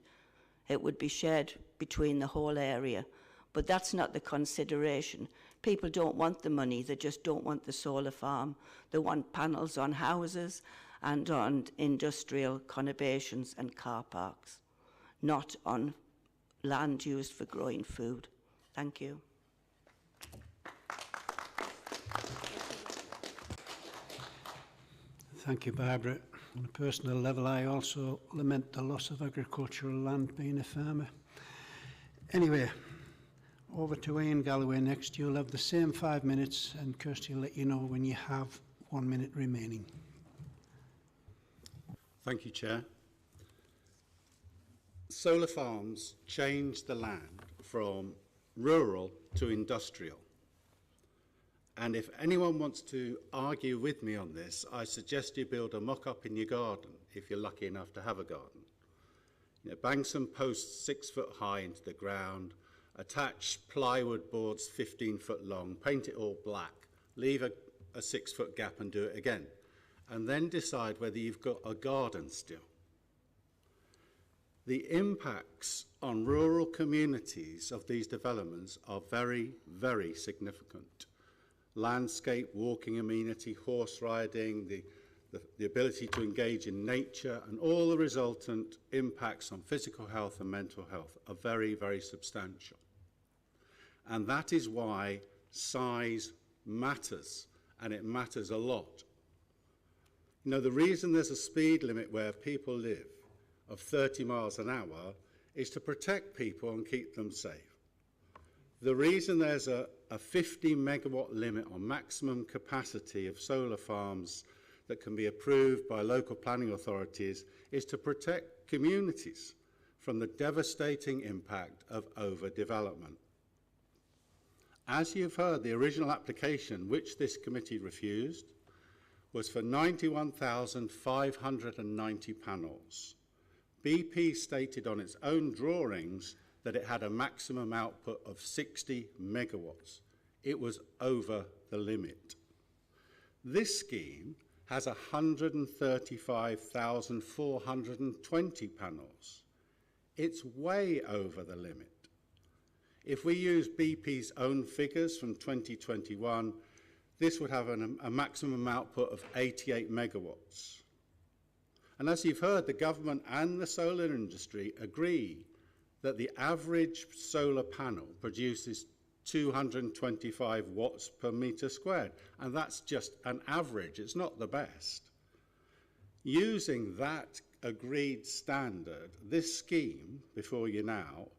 It would be shared between the whole area, but that's not the consideration. People don't want the money, they just don't want the solar farm. They want panels on houses and on industrial conurbations and car parks, not on land used for growing food. Thank you. Thank you, Barbara. On a personal level, I also lament the loss of agricultural land being a farmer. Anyway, over to Ian Galloway next. You'll have the same 5 minutes, and Kirsty will let you know when you have 1 minute remaining. Thank you, Chair. Solar farms change the land from rural to industrial. And if anyone wants to argue with me on this, I suggest you build a mock-up in your garden, if you're lucky enough to have a garden. You know, bang some posts 6 foot high into the ground, attach plywood boards 15 foot long, paint it all black, leave a 6 foot gap and do it again. And then decide whether you've got a garden still. The impacts on rural communities of these developments are very, very significant. Landscape, walking amenity, horse riding, the ability to engage in nature, and all the resultant impacts on physical health and mental health are very, very substantial. And that is why size matters, and it matters a lot. You know, the reason there's a speed limit where people live of 30 miles an hour is to protect people and keep them safe. The reason there's a 50 megawatt limit on maximum capacity of solar farms that can be approved by local planning authorities is to protect communities from the devastating impact of overdevelopment. As you've heard, the original application, which this committee refused, was for 91,590 panels. BP stated on its own drawings that it had a maximum output of 60 megawatts. It was over the limit. This scheme has 135,420 panels. It's way over the limit. If we use BP's own figures from 2021, this would have a maximum output of 88 megawatts. And as you've heard, the government and the solar industry agree that the average solar panel produces 225 watts per metre squared, and that's just an average, it's not the best. Using that agreed standard, this scheme, before you now,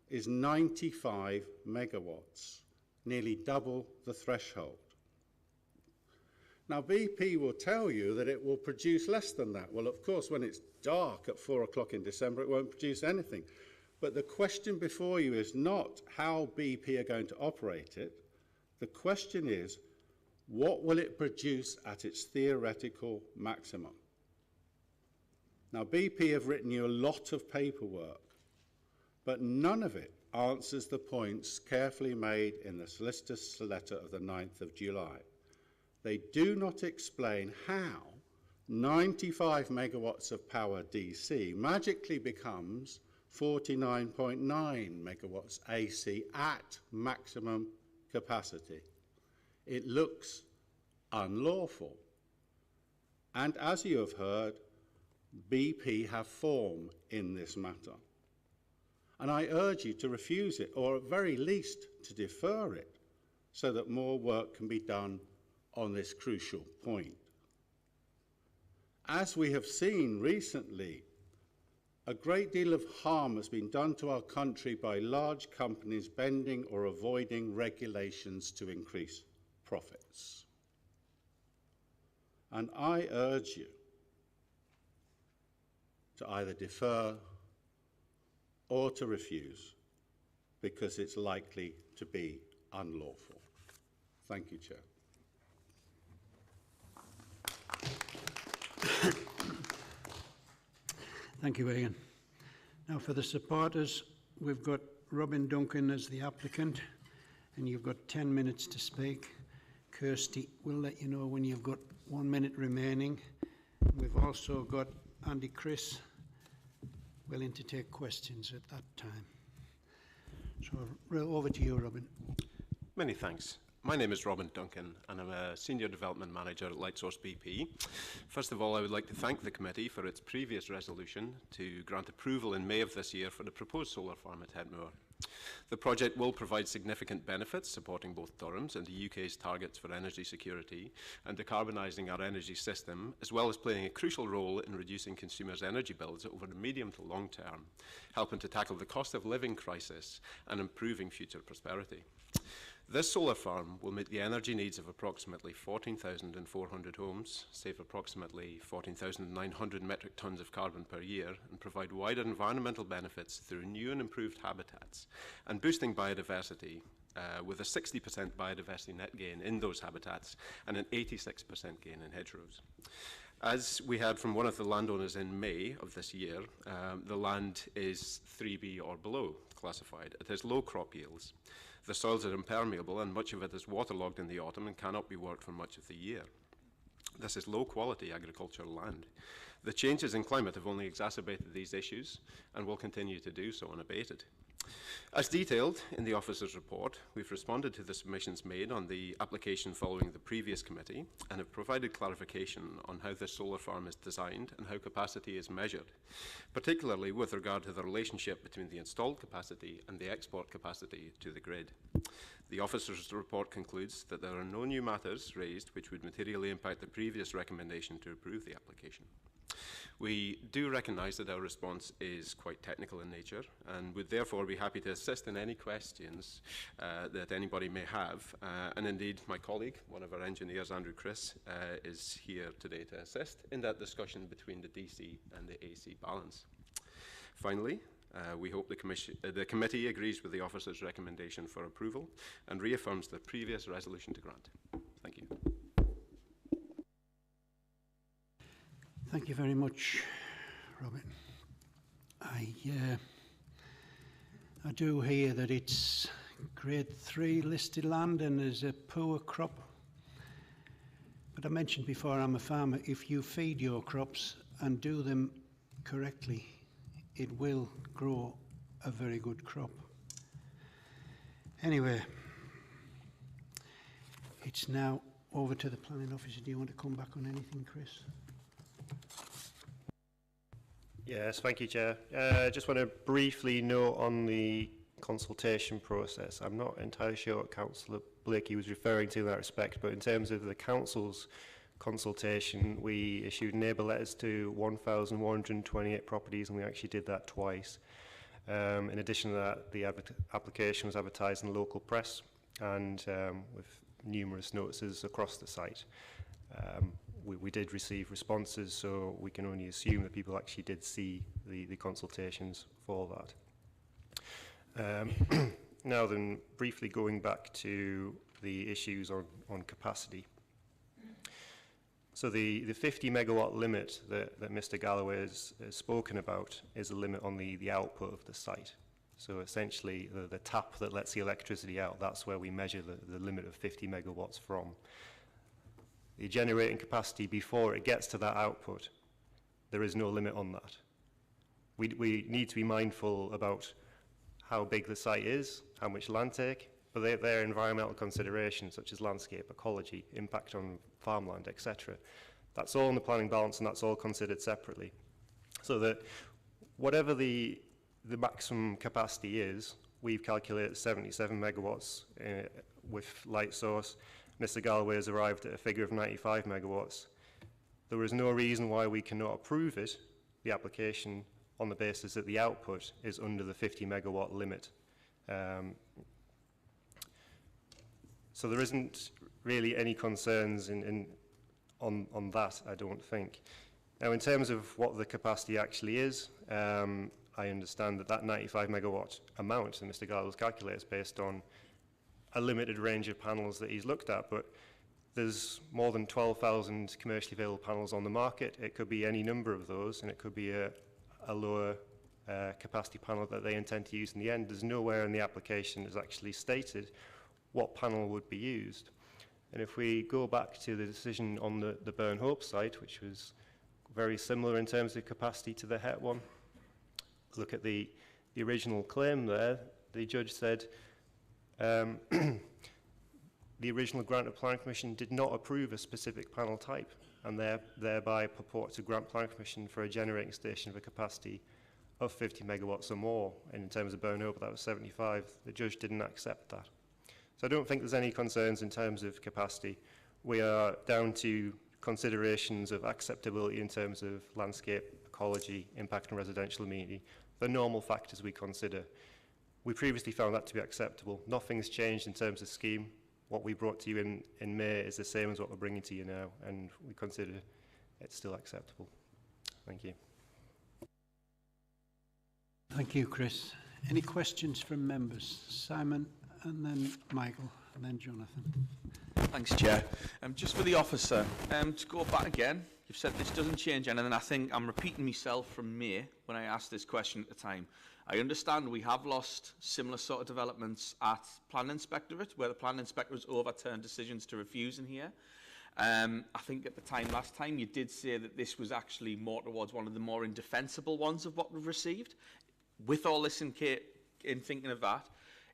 is 95 megawatts, nearly double the threshold. Now, BP will tell you that it will produce less than that. Well, of course, when it's dark at 4 o'clock in December, it won't produce anything. But the question before you is not how BP are going to operate it. The question is, what will it produce at its theoretical maximum? Now, BP have written you a lot of paperwork, but none of it answers the points carefully made in the solicitor's letter of the 9th of July. They do not explain how 95 megawatts of power DC magically becomes 49.9 megawatts AC at maximum capacity. It looks unlawful. And as you have heard, BP have form in this matter. And I urge you to refuse it, or at very least to defer it, so that more work can be done on this crucial point. As we have seen recently, a great deal of harm has been done to our country by large companies bending or avoiding regulations to increase profits. And I urge you to either defer or to refuse, because it's likely to be unlawful. Thank you, Chair. Thank you, Ian. Now for the supporters, we've got Robin Duncan as the applicant, and you've got 10 minutes to speak. Kirsty will let you know when you've got 1 minute remaining. We've also got Andy Chris willing to take questions at that time. So over to you, Robin. Many thanks. My name is Robin Duncan, and I'm a Senior Development Manager at Lightsource BP. First of all, I would like to thank the committee for its previous resolution to grant approval in May of this year for the proposed solar farm at Headmoor. The project will provide significant benefits, supporting both Durham's and the UK's targets for energy security and decarbonising our energy system, as well as playing a crucial role in reducing consumers' energy bills over the medium to long term, helping to tackle the cost of living crisis and improving future prosperity. This solar farm will meet the energy needs of approximately 14,400 homes, save approximately 14,900 metric tonnes of carbon per year, and provide wider environmental benefits through new and improved habitats, and boosting biodiversity with a 60% biodiversity net gain in those habitats and an 86% gain in hedgerows. As we heard from one of the landowners in May of this year, the land is 3B or below classified. It has low crop yields. The soils are impermeable and much of it is waterlogged in the autumn and cannot be worked for much of the year. This is low-quality agricultural land. The changes in climate have only exacerbated these issues and will continue to do so unabated. As detailed in the officer's report, we've responded to the submissions made on the application following the previous committee and have provided clarification on how this solar farm is designed and how capacity is measured, particularly with regard to the relationship between the installed capacity and the export capacity to the grid. The officer's report concludes that there are no new matters raised which would materially impact the previous recommendation to approve the application. We do recognise that our response is quite technical in nature and would therefore be happy to assist in any questions that anybody may have. And indeed, my colleague, one of our engineers, Andrew Chris, is here today to assist in that discussion between the DC and the AC balance. Finally, we hope the committee agrees with the officer's recommendation for approval and reaffirms the previous resolution to grant. Thank you. Thank you very much, Robin. I do hear that it's grade 3 listed land and there's a poor crop. But I mentioned before, I'm a farmer. If you feed your crops and do them correctly, it will grow a very good crop. Anyway, it's now over to the planning officer. Do you want to come back on anything, Chris? Yes, thank you, Chair. Just want to briefly note on the consultation process. I'm not entirely sure what Councillor Blakey was referring to in that respect, but in terms of the Council's consultation, we issued neighbour letters to 1,128 properties, and we actually did that twice. In addition to that, the application was advertised in the local press and with numerous notices across the site. We did receive responses, so we can only assume that people actually did see the consultations for that. Now then, briefly going back to the issues on capacity. So the 50 megawatt limit that Mr. Galloway has spoken about is a limit on the output of the site. So essentially the tap that lets the electricity out, that's where we measure the limit of 50 megawatts from. The generating capacity before it gets to that output, there is no limit on that. We need to be mindful about how big the site is, how much land take, but they're environmental considerations such as landscape, ecology, impact on farmland, etc. That's all in the planning balance and that's all considered separately. So that whatever the maximum capacity is, we've calculated 77 megawatts with light source. Mr. Galloway has arrived at a figure of 95 megawatts. There is no reason why we cannot approve it, the application, on the basis that the output is under the 50 megawatt limit. So there isn't really any concerns on that, I don't think. Now, in terms of what the capacity actually is, I understand that 95 megawatt amount that Mr. Galloway's calculates based on a limited range of panels that he's looked at, but there's more than 12,000 commercially available panels on the market. It could be any number of those, and it could be a lower capacity panel that they intend to use in the end. There's nowhere in the application is actually stated what panel would be used. And if we go back to the decision on the Burnhope site, which was very similar in terms of capacity to the Het one, look at the original claim there. The judge said the original grant of planning permission did not approve a specific panel type, and thereby purport to grant planning permission for a generating station of a capacity of 50 megawatts or more. And in terms of Burnhope, that was 75. The judge didn't accept that. So I don't think there's any concerns in terms of capacity. We are down to considerations of acceptability in terms of landscape, ecology, impact on residential amenity, the normal factors we consider. We previously found that to be acceptable. Nothing's changed in terms of scheme. What we brought to you in May is the same as what we're bringing to you now, and we consider it's still acceptable. Thank you. Thank you, Chris. Any questions from members? Simon, and then Michael, and then Jonathan. Thanks, Chair. Just for the officer, to go back again, you've said this doesn't change anything. I think I'm repeating myself from May when I asked this question at the time. I understand we have lost similar sort of developments at Planning Inspectorate, where the Planning Inspector has overturned decisions to refuse in here. I think at the time, last time, you did say that this was actually more towards one of the more indefensible ones of what we've received. With all this in thinking of that,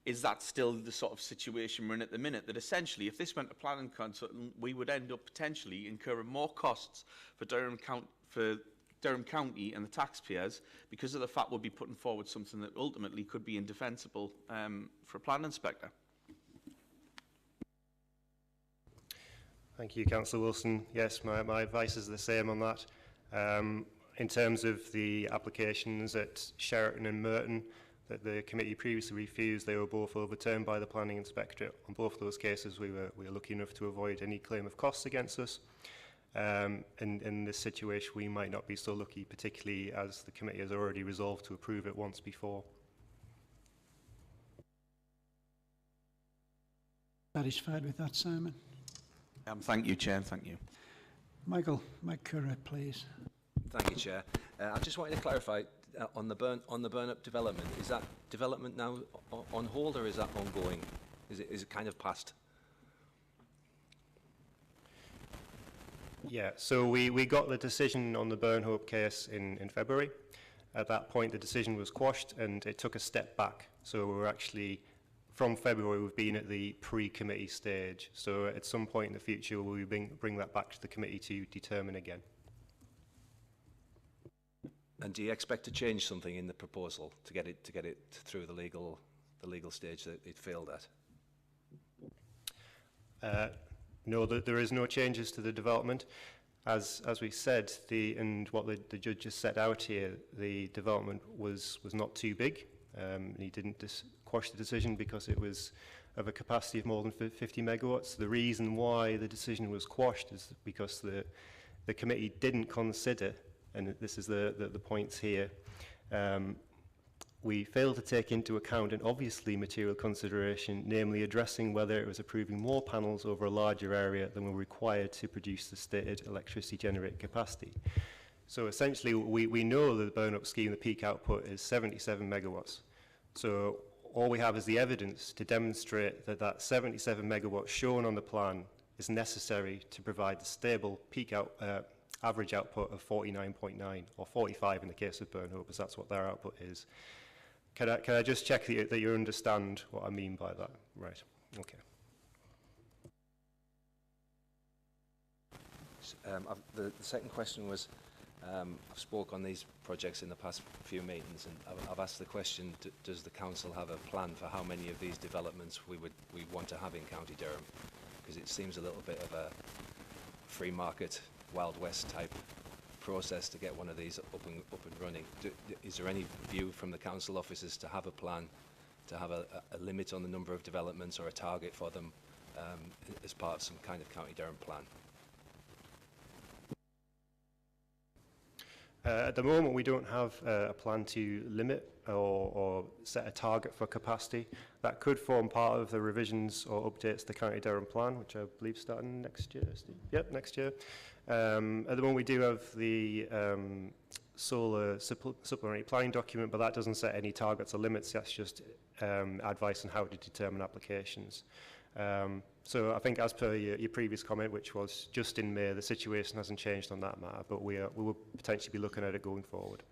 is that still the sort of situation we're in at the minute? That essentially, if this went to planning consultant, we would end up potentially incurring more costs for Durham County and the taxpayers because of the fact we'll be putting forward something that ultimately could be indefensible for a planning inspector. Thank you, Councillor Wilson. Yes, my advice is the same on that. In terms of the applications at Sheraton and Merton that the committee previously refused, they were both overturned by the Planning Inspectorate. On both of those cases, we were lucky enough to avoid any claim of costs against us. In this situation, we might not be so lucky, particularly as the committee has already resolved to approve it once before. Satisfied with that, Simon? Thank you, Chair. Thank you. Michael, Mike Curran, please. Thank you, Chair. I just wanted to clarify on the burn-up development. Is that development now on hold, or is that ongoing? Is it kind of past? Yeah, so we got the decision on the Burnhope case in February. At that point, the decision was quashed and it took a step back. So we're actually, from February, we've been at the pre-committee stage. So at some point in the future, we'll bring that back to the committee to determine again. And do you expect to change something in the proposal to get it through the legal stage that it failed at? No, there is no changes to the development. As we said, and what the judge just set out here, the development was not too big. He didn't quash the decision because it was of a capacity of more than 50 megawatts. The reason why the decision was quashed is because the committee didn't consider, and this is the points here, we failed to take into account an obviously material consideration, namely addressing whether it was approving more panels over a larger area than were required to produce the stated electricity generating capacity. So essentially, we know that the burn-up scheme, the peak output is 77 megawatts. So all we have is the evidence to demonstrate that 77 megawatts shown on the plan is necessary to provide the stable peak average output of 49.9 or 45 in the case of Burnhope, as that's what their output is. Can I just check that you understand what I mean by that? Right. Okay. The second question was, I've spoke on these projects in the past few meetings, and I've asked the question, does the council have a plan for how many of these developments we want to have in County Durham? Because it seems a little bit of a free market, Wild West type process to get one of these up and running. Is there any view from the council officers to have a plan, to have a limit on the number of developments or a target for them as part of some kind of County Durham plan? At the moment, we don't have a plan to limit or set a target for capacity. That could form part of the revisions or updates to the County Durham plan, which I believe starting next year. Steve? Yep, next year. At the moment, we do have the solar supplementary planning document, but that doesn't set any targets or limits. That's just advice on how to determine applications. So I think as per your previous comment, which was just in May, the situation hasn't changed on that matter, but we will potentially be looking at it going forward.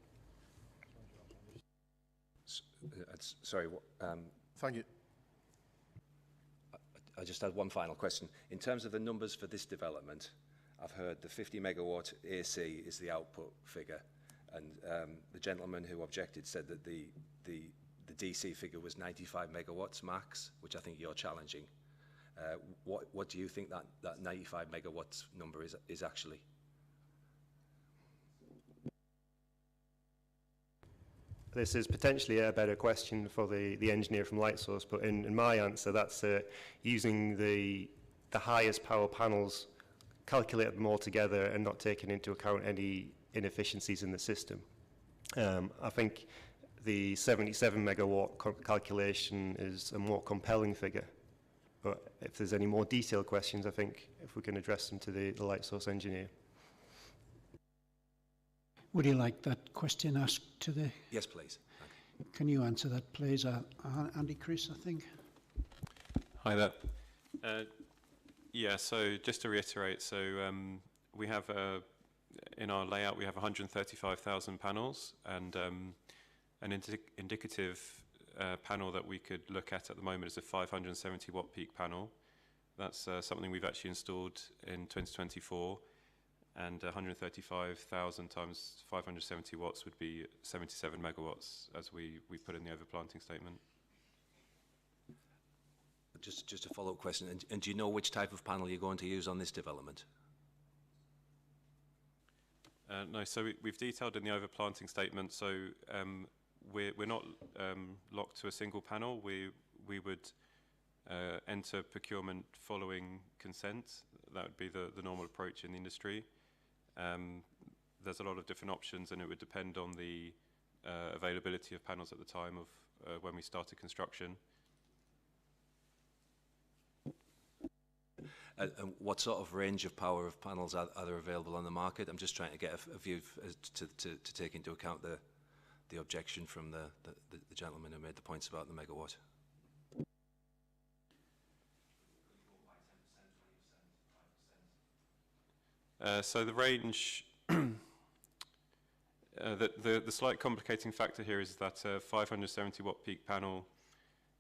Sorry. Thank you. I just had one final question. In terms of the numbers for this development, I've heard the 50 megawatt AC is the output figure, and the gentleman who objected said that the DC figure was 95 megawatts max, which I think you're challenging. What do you think that 95 megawatts number is actually? This is potentially a better question for the engineer from Lightsource, but in my answer, that's using the highest power panels, calculate them all together and not taking into account any inefficiencies in the system. I think the 77 megawatt calculation is a more compelling figure. But if there's any more detailed questions, I think if we can address them to the Lightsource engineer. Would you like that question asked to the... Yes, please. Can you answer that, please? Andy Chris, I think. Hi there. Yeah, so just to reiterate, so we have, in our layout, we have 135,000 panels, and an indicative panel that we could look at the moment is a 570 watt peak panel. That's something we've actually installed in 2024, and 135,000 times 570 watts would be 77 megawatts, as we put in the overplanting statement. Just a follow-up question, and do you know which type of panel you're going to use on this development? No, so we've detailed in the overplanting statement, so we're not locked to a single panel. We would enter procurement following consent. That would be the normal approach in the industry. There's a lot of different options, and it would depend on the availability of panels at the time of when we started construction. And what sort of range of power of panels are there available on the market? I'm just trying to get a view to take into account the objection from the gentleman who made the points about the megawatt. So the range, the slight complicating factor here is that 570 watt peak panel,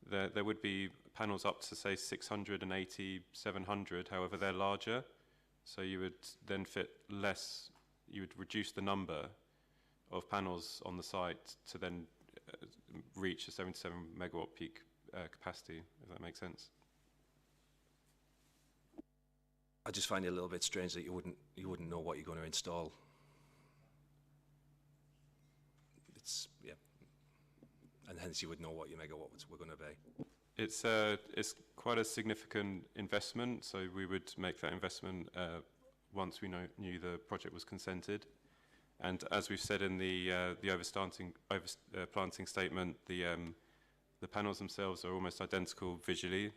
there would be panels up to say 680, 700, however they're larger, so you would then fit less, you would reduce the number of panels on the site to then reach a 77 megawatt peak capacity, if that makes sense. I just find it a little bit strange that you wouldn't know what you're going to install. It's, yeah, and hence you would know what your megawatts were going to be. It's quite a significant investment, so we would make that investment once we knew the project was consented. And as we've said in the overplanting statement, the panels themselves are almost identical visually.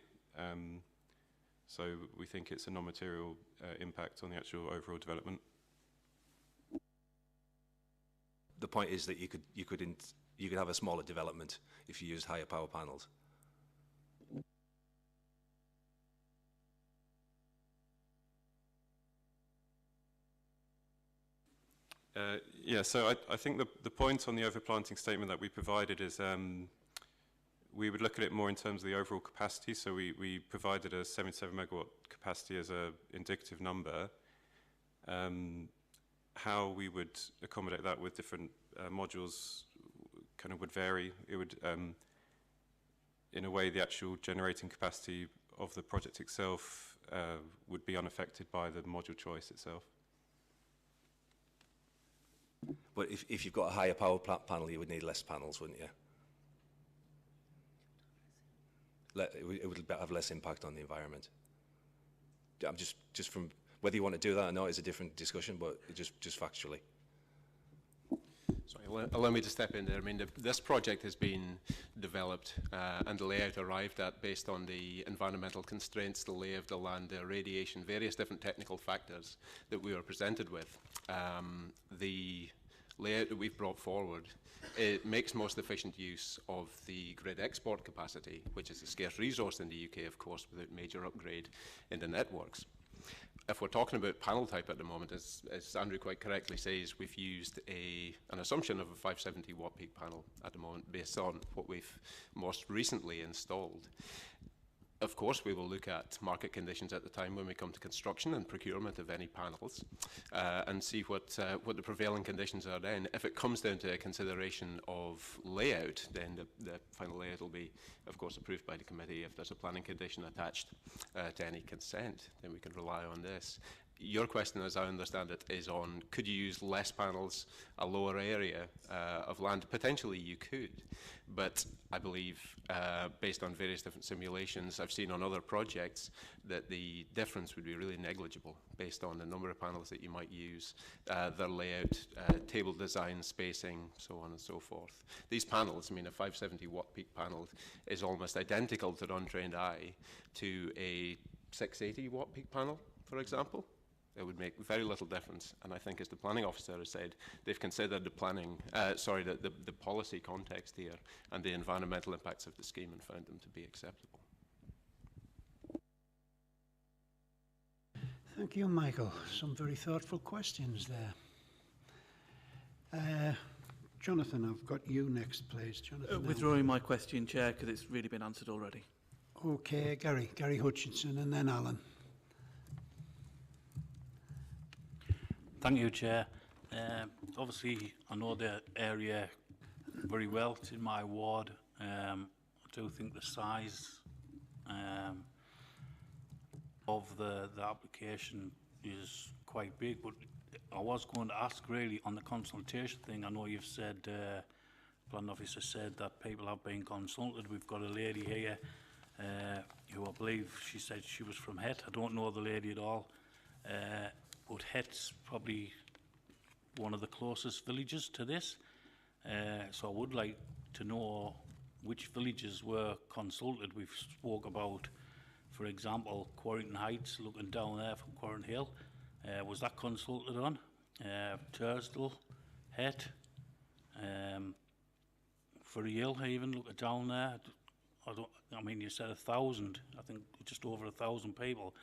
So we think it's a non-material impact on the actual overall development. The point is that you could have a smaller development if you used higher power panels. Yeah, so I think the point on the overplanting statement that we provided is we would look at it more in terms of the overall capacity. So we provided a 77 megawatt capacity as an indicative number. how we would accommodate that with different modules kind of would vary. It would, in a way, the actual generating capacity of the project itself would be unaffected by the module choice itself. But if you've got a higher power panel, you would need less panels, wouldn't you? It would have less impact on the environment. I'm just from whether you want to do that or not is a different discussion, but just factually. Sorry, allow me to step in there. I mean, this project has been developed and the layout arrived at based on the environmental constraints, the lay of the land, the radiation, various different technical factors that we were presented with. The layout that we've brought forward, it makes most efficient use of the grid export capacity, which is a scarce resource in the UK, of course, without major upgrade in the networks. If we're talking about panel type at the moment, as Andrew quite correctly says, we've used an assumption of a 570 watt peak panel at the moment based on what we've most recently installed. Of course, we will look at market conditions at the time when we come to construction and procurement of any panels and see what the prevailing conditions are then. If it comes down to a consideration of layout, then the final layout will be, of course, approved by the committee. If there's a planning condition attached to any consent, then we can rely on this. Your question, as I understand it, is on could you use less panels, a lower area of land? Potentially you could, but I believe based on various different simulations I've seen on other projects that the difference would be really negligible based on the number of panels that you might use, their layout, table design, spacing, so on and so forth. These panels, I mean a 570 watt peak panel is almost identical to the untrained eye to a 680 watt peak panel, for example. It would make very little difference, and I think, as the planning officer has said, they've considered the planning, the policy context here and the environmental impacts of the scheme and found them to be acceptable. Thank you, Michael. Some very thoughtful questions there. Jonathan, I've got you next, please. Jonathan, withdrawing my question, Chair, because it's really been answered already. Okay, Gary Hutchinson, and then Alan. Thank you, Chair. Obviously, I know the area very well. It's in my ward. I do think the size of the application is quite big, but I was going to ask really on the consultation thing. I know you've said, Planning Officer said that people have been consulted. We've got a lady here who I believe she said she was from Het. I don't know the lady at all. But Het's probably one of the closest villages to this. So I would like to know which villages were consulted. We've spoke about, for example, Quarrington Heights, looking down there from Quarrington Hill. Was that consulted on? Tursdale, Het, Furry Hill, even looking down there. I mean, you said 1,000. I think just over 1,000 people.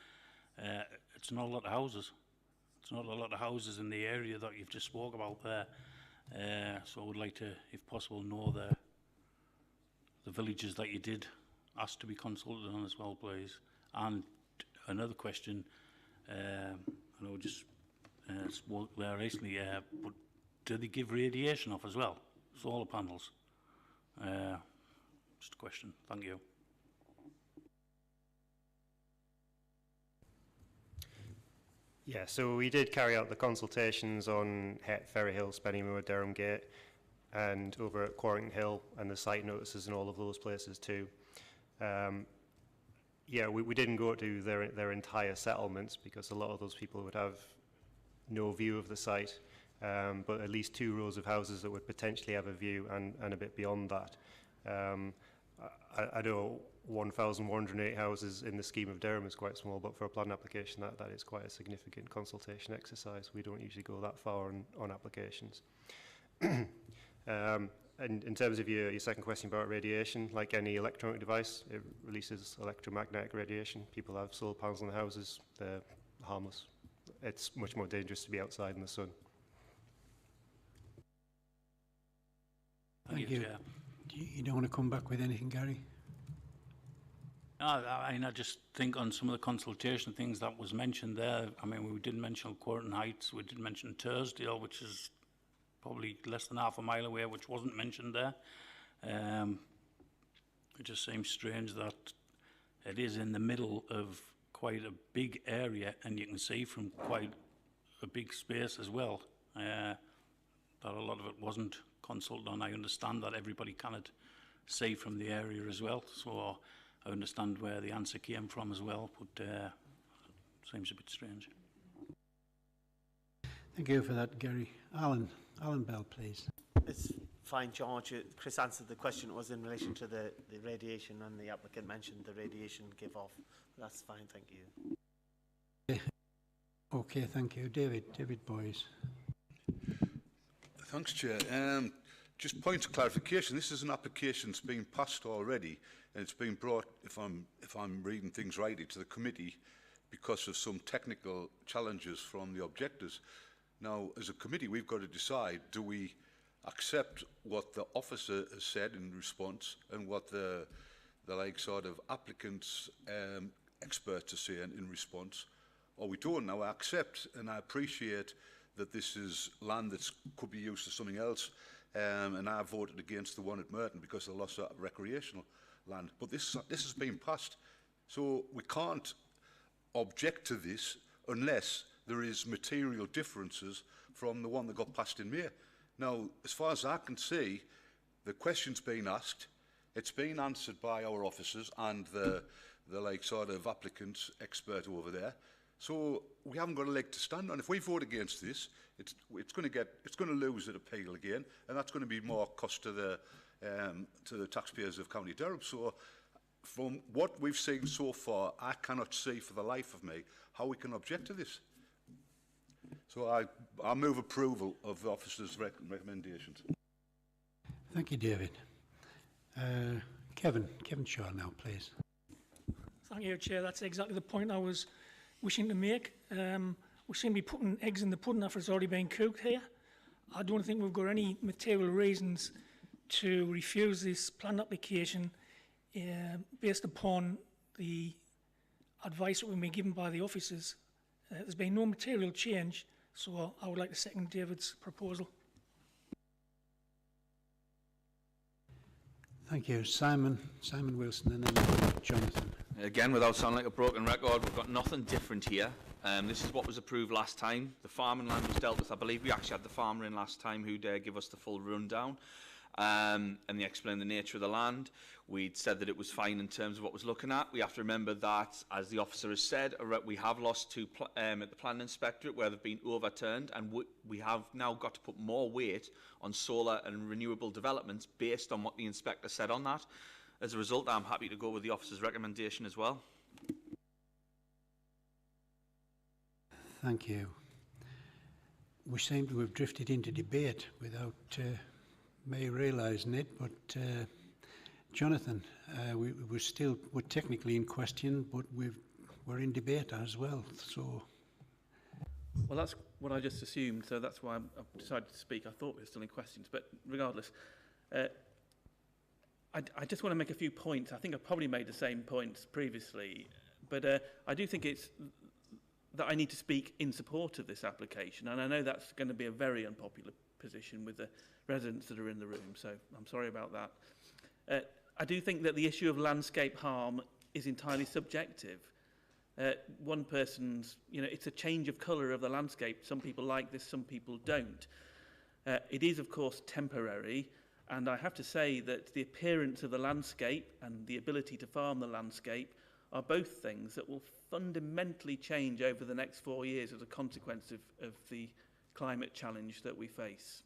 It's not a lot of houses. It's not a lot of houses in the area that you've just spoke about there. So I would like to, if possible, know the villages that you did ask to be consulted on as well, please. And another question, I know just spoke there recently, but do they give radiation off as well? Solar panels? Just a question. Thank you. Yeah, so we did carry out the consultations on Het, Ferry Hill, Spennymoor, Durham Gate, and over at Quarrington Hill, and the site notices in all of those places too. Yeah, we didn't go to their entire settlements because a lot of those people would have no view of the site, but at least 2 rows of houses that would potentially have a view and a bit beyond that. I know 1,108 houses in the scheme of Durham is quite small, but for a plan application that is quite a significant consultation exercise. We don't usually go that far on applications. And in terms of your second question about radiation, like any electronic device, it releases electromagnetic radiation. People have solar panels on their houses, they're harmless. It's much more dangerous to be outside in the sun. Thank you. You don't want to come back with anything, Gary? I just think on some of the consultation things that was mentioned there, I mean, we did mention Quarton Heights, we did mention Tursdale, which is probably less than half a mile away, which wasn't mentioned there. It just seems strange that it is in the middle of quite a big area, and you can see from quite a big space as well, that a lot of it wasn't consulted on. I understand that everybody cannot see from the area as well, so I understand where the answer came from as well, but seems a bit strange. Thank you for that, Gary. Alan Bell, please. It's fine, George. Chris answered the question. It was in relation to the radiation, and the applicant mentioned the radiation give off. That's fine, thank you. Okay, thank you. David Boyes. Thanks, Chair. Just point of clarification, this is an application that's been passed already, and it's been brought, if I'm reading things rightly, to the committee because of some technical challenges from the objectors. Now, as a committee, we've got to decide, do we accept what the officer has said in response and what the like sort of applicants, experts are saying in response, or we don't. Now, I accept and I appreciate that this is land that could be used for something else, and I voted against the one at Merton because of the loss of recreational land. But this has been passed, so we can't object to this unless there is material differences from the one that got passed in May. Now, as far as I can see, the question's been asked, it's been answered by our officers and the like sort of applicants expert over there. So we haven't got a leg to stand on. If we vote against this, it's going to lose at appeal again, and that's going to be more cost to the taxpayers of County Durham. So, from what we've seen so far, I cannot see for the life of me how we can object to this. So I move approval of the officer's recommendations. Thank you, David. Kevin Shaw now, please. Thank you, Chair. That's exactly the point I was wishing to make. We seem to be putting eggs in the pudding after it's already been cooked here. I don't think we've got any material reasons to refuse this planned application based upon the advice that we've been given by the officers. There's been no material change, so I would like to second David's proposal. Thank you. Simon Wilson, and then Jonathan. Again, without sounding like a broken record, we've got nothing different here. This is what was approved last time. The farming land was dealt with. I believe we actually had the farmer in last time who dare give us the full rundown. And they explained the nature of the land. We'd said that it was fine in terms of what was looking at. We have to remember that, as the officer has said, we have lost two at the planning inspectorate where they've been overturned, and we have now got to put more weight on solar and renewable developments based on what the inspector said on that. As a result, I'm happy to go with the officer's recommendation as well. Thank you. We seem to have drifted into debate without me realising it, but Jonathan, we're technically in question, but we're in debate as well. So, well, that's what I just assumed. So that's why I decided to speak. I thought we were still in questions, but regardless, I just want to make a few points. I think I've probably made the same points previously, but I do think it's that I need to speak in support of this application, and I know that's going to be a very unpopular position with the residents that are in the room, so I'm sorry about that. I do think that the issue of landscape harm is entirely subjective. One person's, it's a change of colour of the landscape. Some people like this, some people don't. It is, of course, temporary, and I have to say that the appearance of the landscape and the ability to farm the landscape are both things that will fundamentally change over the next 4 years as a consequence of the climate challenge that we face.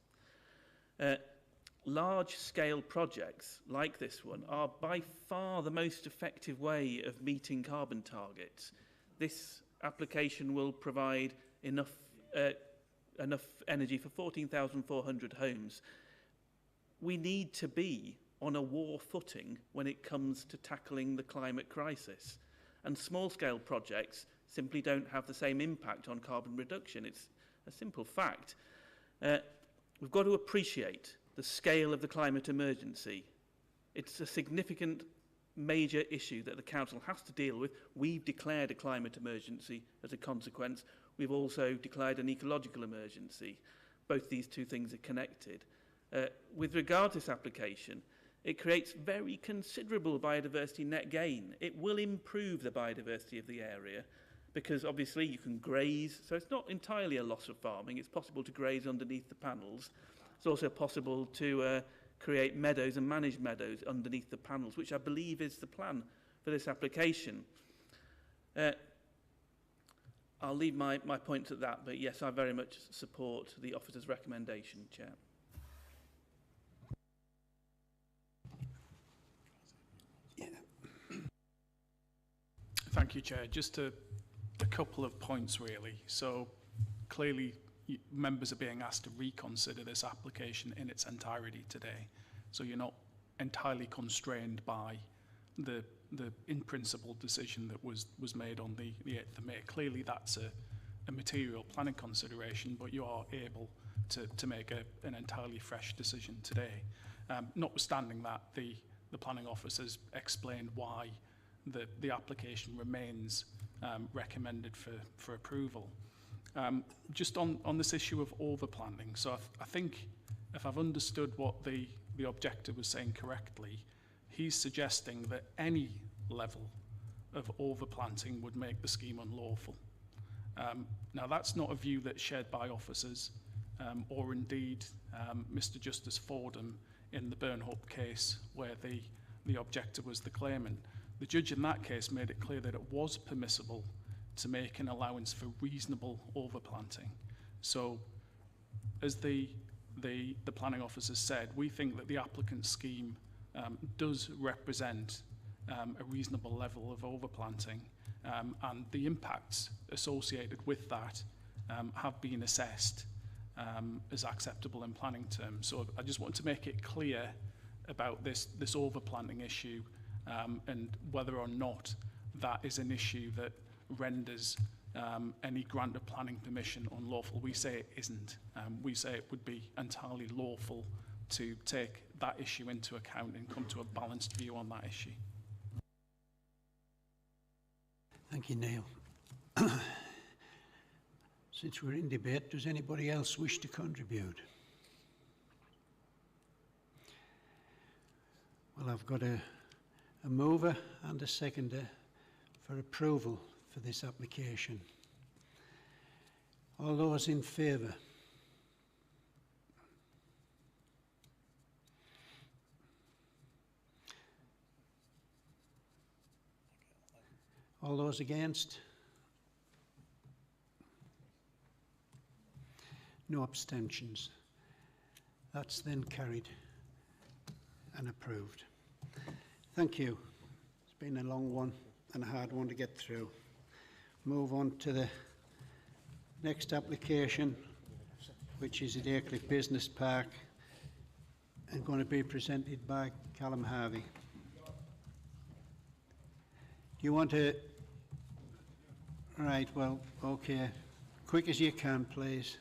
Large-scale projects like this one are by far the most effective way of meeting carbon targets. This application will provide enough energy for 14,400 homes. We need to be on a war footing when it comes to tackling the climate crisis. And small-scale projects simply don't have the same impact on carbon reduction. It's a simple fact. We've got to appreciate the scale of the climate emergency. It's a significant major issue that the council has to deal with. We've declared a climate emergency as a consequence. We've also declared an ecological emergency. Both these two things are connected. With regard to this application, it creates very considerable biodiversity net gain. It will improve the biodiversity of the area because obviously you can graze, so it's not entirely a loss of farming. It's possible to graze underneath the panels. It's also possible to create meadows and manage meadows underneath the panels, which I believe is the plan for this application. I'll leave my points at that, but yes, I very much support the officer's recommendation, Chair. Thank you, Chair. Just a couple of points, really. So clearly, members are being asked to reconsider this application in its entirety today. So you're not entirely constrained by the in-principle decision that was made on the 8th of May. Clearly, that's a material planning consideration, but you are able to make an entirely fresh decision today. Notwithstanding that, the planning office has explained why the application remains recommended for approval. Just on this issue of overplanting, so I think if I've understood what the objector was saying correctly, he's suggesting that any level of overplanting would make the scheme unlawful. Now, that's not a view that's shared by officers or indeed Mr. Justice Fordham in the Burnhope case where the objector was the claimant. The judge in that case made it clear that it was permissible to make an allowance for reasonable overplanting. So, as the planning officer said, we think that the applicant's scheme does represent a reasonable level of overplanting, and the impacts associated with that have been assessed as acceptable in planning terms. So I just want to make it clear about this overplanting issue and whether or not that is an issue that renders any grant of planning permission unlawful. We say it isn't. We say it would be entirely lawful to take that issue into account and come to a balanced view on that issue. Thank you, Neil. Since we're in debate, does anybody else wish to contribute? Well, I've got a mover and a seconder for approval for this application. All those in favour? All those against? No abstentions. That's then carried and approved. Thank you. It's been a long one and a hard one to get through. Move on to the next application, which is at Aycliffe Business Park and going to be presented by Callum Harvey. Do you want to? Right, well, okay. Quick as you can, please.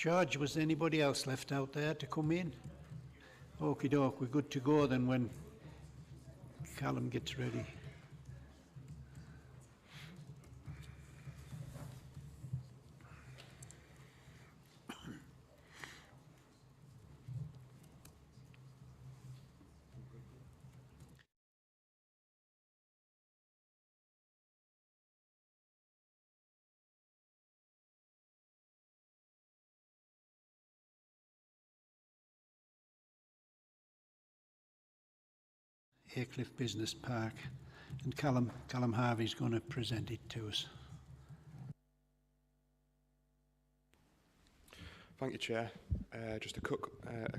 George, was anybody else left out there to come in? Okie doke, we're good to go then when Callum gets ready. Aycliffe Business Park, and Callum Harvey's going to present it to us. Thank you, Chair. Just a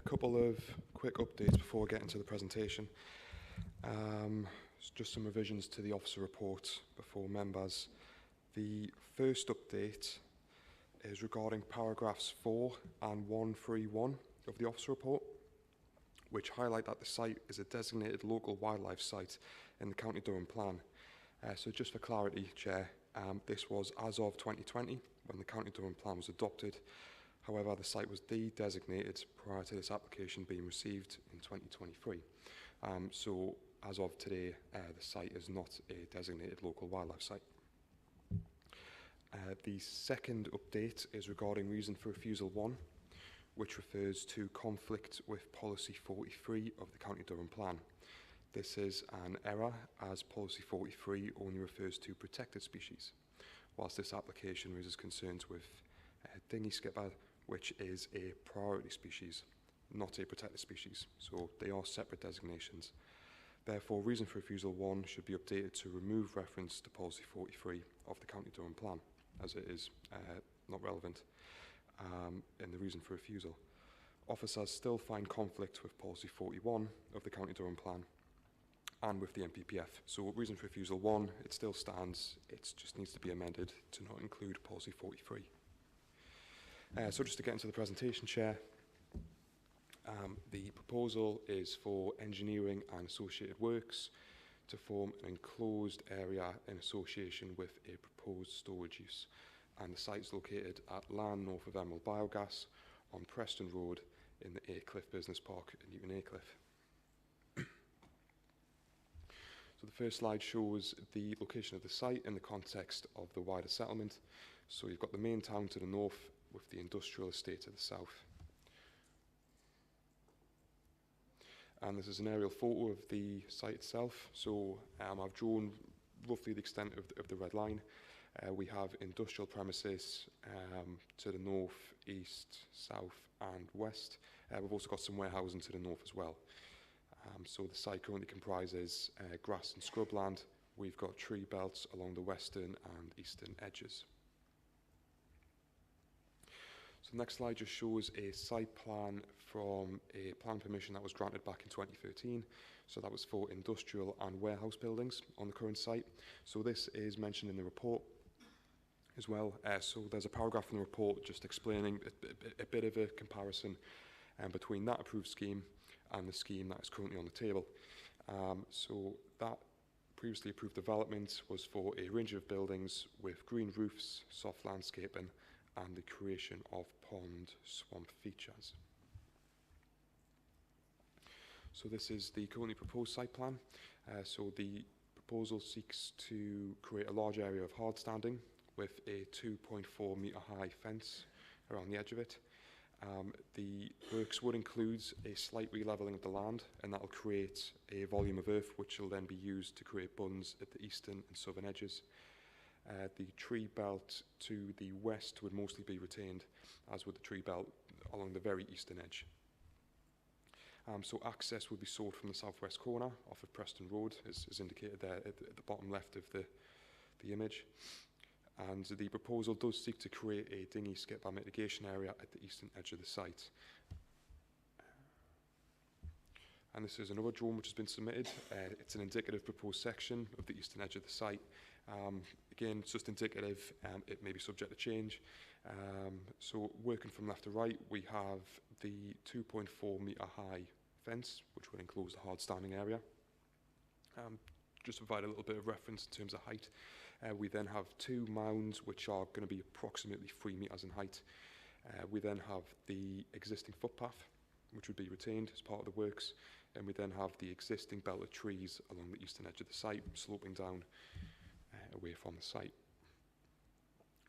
couple of quick updates before we get into the presentation. Just some revisions to the officer report before members. The first update is regarding paragraphs 4 and 131 of the officer report, which highlight that the site is a designated local wildlife site in the County Durham Plan. So just for clarity, Chair, this was as of 2020 when the County Durham Plan was adopted. However, the site was de-designated prior to this application being received in 2023. So as of today, the site is not a designated local wildlife site. The second update is regarding reason for refusal 1, which refers to conflict with Policy 43 of the County Durham Plan. This is an error, as Policy 43 only refers to protected species, whilst this application raises concerns with dinghy skipper, which is a priority species, not a protected species, so they are separate designations. Therefore, reason for refusal 1 should be updated to remove reference to Policy 43 of the County Durham Plan, as it is not relevant in the reason for refusal. Officers still find conflict with Policy 41 of the County Durham Plan and with the MPPF. So reason for refusal 1, it still stands, it just needs to be amended to not include Policy 43. So just to get into the presentation, Chair, the proposal is for engineering and associated works to form an enclosed area in association with a proposed storage use. And the site is located at land north of Emerald Biogas on Preston Road in the Aycliffe Business Park in Newton Aycliffe. So the first slide shows the location of the site in the context of the wider settlement. So you've got the main town to the north with the industrial estate to the south. And this is an aerial photo of the site itself. So I've drawn roughly the extent of the red line. We have industrial premises to the north, east, south and west. We've also got some warehousing to the north as well. So the site currently comprises grass and scrubland. We've got tree belts along the western and eastern edges. So the next slide just shows a site plan from a plan permission that was granted back in 2013. So that was for industrial and warehouse buildings on the current site. So this is mentioned in the report as well. So there's a paragraph in the report just explaining a bit of a comparison between that approved scheme and the scheme that is currently on the table. So that previously approved development was for a range of buildings with green roofs, soft landscaping and the creation of pond swamp features. So this is the currently proposed site plan. So the proposal seeks to create a large area of hard standing with a 2.4 metre high fence around the edge of it. The works would include a slight relevelling of the land, and that will create a volume of earth which will then be used to create bunds at the eastern and southern edges. The tree belt to the west would mostly be retained, as would the tree belt along the very eastern edge. So access would be sought from the southwest corner off of Preston Road, as indicated there at the bottom left of the image. And the proposal does seek to create a dinghy skipper mitigation area at the eastern edge of the site. And this is another drawing which has been submitted. It's an indicative proposed section of the eastern edge of the site. Again, it's just indicative, it may be subject to change. So working from left to right, we have the 2.4 metre high fence, which would enclose the hard standing area. Just to provide a little bit of reference in terms of height, we then have two mounds which are going to be approximately 3 metres in height. We then have the existing footpath, which would be retained as part of the works, and we then have the existing belt of trees along the eastern edge of the site, sloping down away from the site.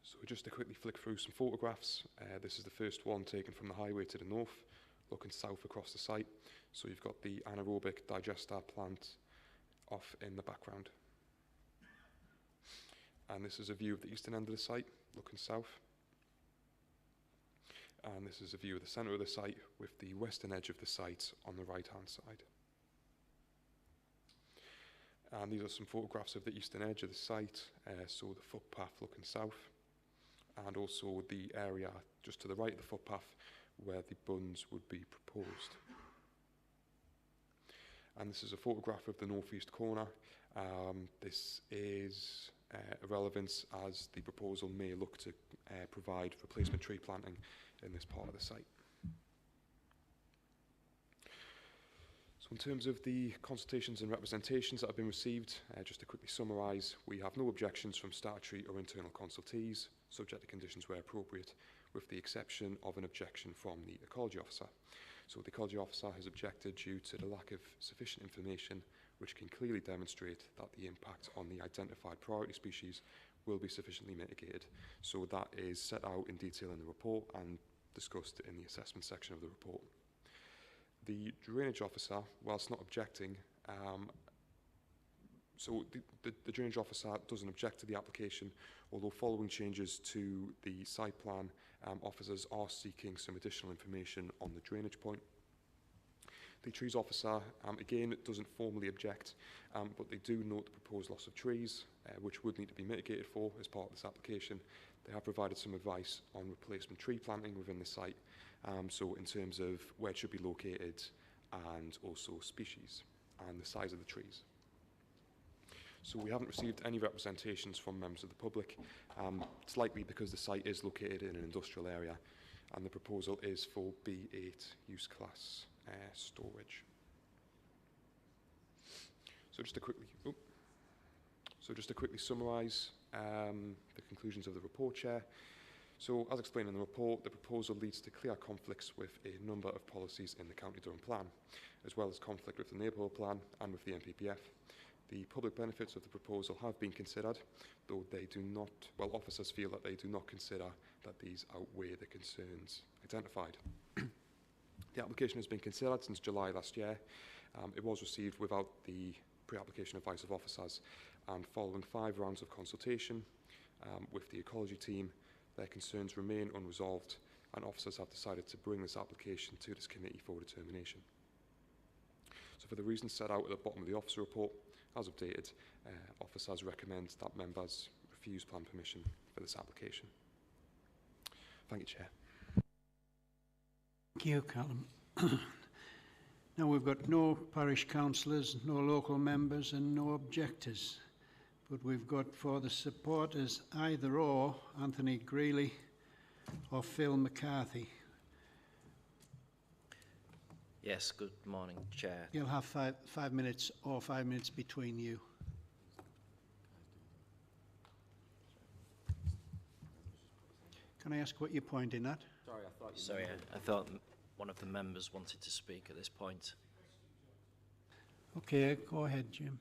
So just to quickly flick through some photographs, this is the first one taken from the highway to the north, looking south across the site. So you've got the anaerobic digester plant off in the background. And this is a view of the eastern end of the site, looking south. And this is a view of the centre of the site with the western edge of the site on the right-hand side. And these are some photographs of the eastern edge of the site, so the footpath looking south, and also the area just to the right of the footpath where the buns would be proposed. And this is a photograph of the northeast corner. This is irrelevant as the proposal may look to provide replacement tree planting in this part of the site. So in terms of the consultations and representations that have been received, just to quickly summarise, we have no objections from statutory or internal consultees, subject to conditions where appropriate, with the exception of an objection from the ecology officer. So the ecology officer has objected due to the lack of sufficient information which can clearly demonstrate that the impact on the identified priority species will be sufficiently mitigated. So that is set out in detail in the report and discussed in the assessment section of the report. The drainage officer, whilst not objecting, the drainage officer doesn't object to the application, although following changes to the site plan, officers are seeking some additional information on the drainage point. The trees officer, again, doesn't formally object, but they do note the proposed loss of trees, which would need to be mitigated for as part of this application. They have provided some advice on replacement tree planting within the site, so in terms of where it should be located and also species and the size of the trees. So we haven't received any representations from members of the public. It's likely because the site is located in an industrial area and the proposal is for B8 use class storage. So just to quickly summarise the conclusions of the report, Chair. So as explained in the report, the proposal leads to clear conflicts with a number of policies in the County Durham Plan, as well as conflict with the Neighbourhood Plan and with the NPPF. The public benefits of the proposal have been considered, though they do not, well, officers feel that they do not consider that these outweigh the concerns identified. The application has been considered since July last year. It was received without the pre-application advice of officers, and following 5 rounds of consultation with the ecology team, their concerns remain unresolved, and officers have decided to bring this application to this committee for determination. So for the reasons set out at the bottom of the officer report, as updated, officers recommend that members refuse plan permission for this application. Thank you, Chair. Thank you, Callum. Now we've got no parish councillors, no local members and no objectors. But we've got for the supporters either or Anthony Greeley or Phil McCarthy. Yes, good morning, Chair. You'll have 5 minutes or 5 minutes between you. Can I ask what you're pointing at? Sorry, I thought one of the members wanted to speak at this point. Okay, go ahead, Jim.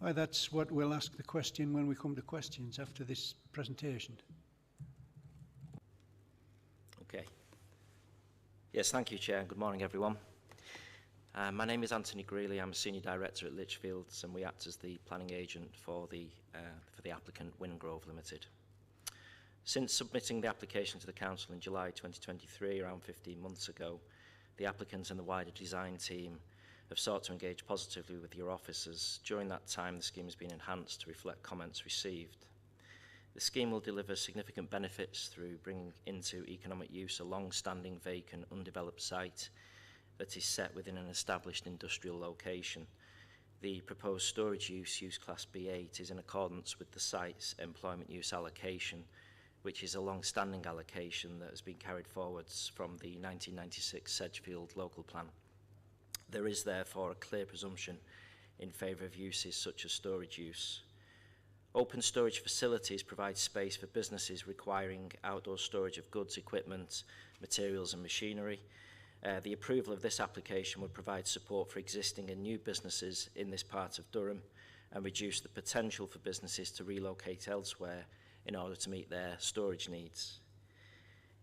Well, that's what we'll ask the question when we come to questions after this presentation. Okay. Yes, thank you, Chair, and good morning, everyone. My name is Anthony Greeley. I'm a Senior Director at Lichfields, and we act as the planning agent for the applicant, Wingrove Limited. Since submitting the application to the Council in July 2023, around 15 months ago, the applicant and the wider design team have sought to engage positively with your officers. During that time, the scheme has been enhanced to reflect comments received. The scheme will deliver significant benefits through bringing into economic use a long-standing vacant undeveloped site that is set within an established industrial location. The proposed storage use class B8 is in accordance with the site's employment use allocation, which is a long-standing allocation that has been carried forwards from the 1996 Sedgefield local plan. There is therefore a clear presumption in favour of uses such as storage use. Open storage facilities provide space for businesses requiring outdoor storage of goods, equipment, materials and machinery. The approval of this application would provide support for existing and new businesses in this part of Durham and reduce the potential for businesses to relocate elsewhere in order to meet their storage needs.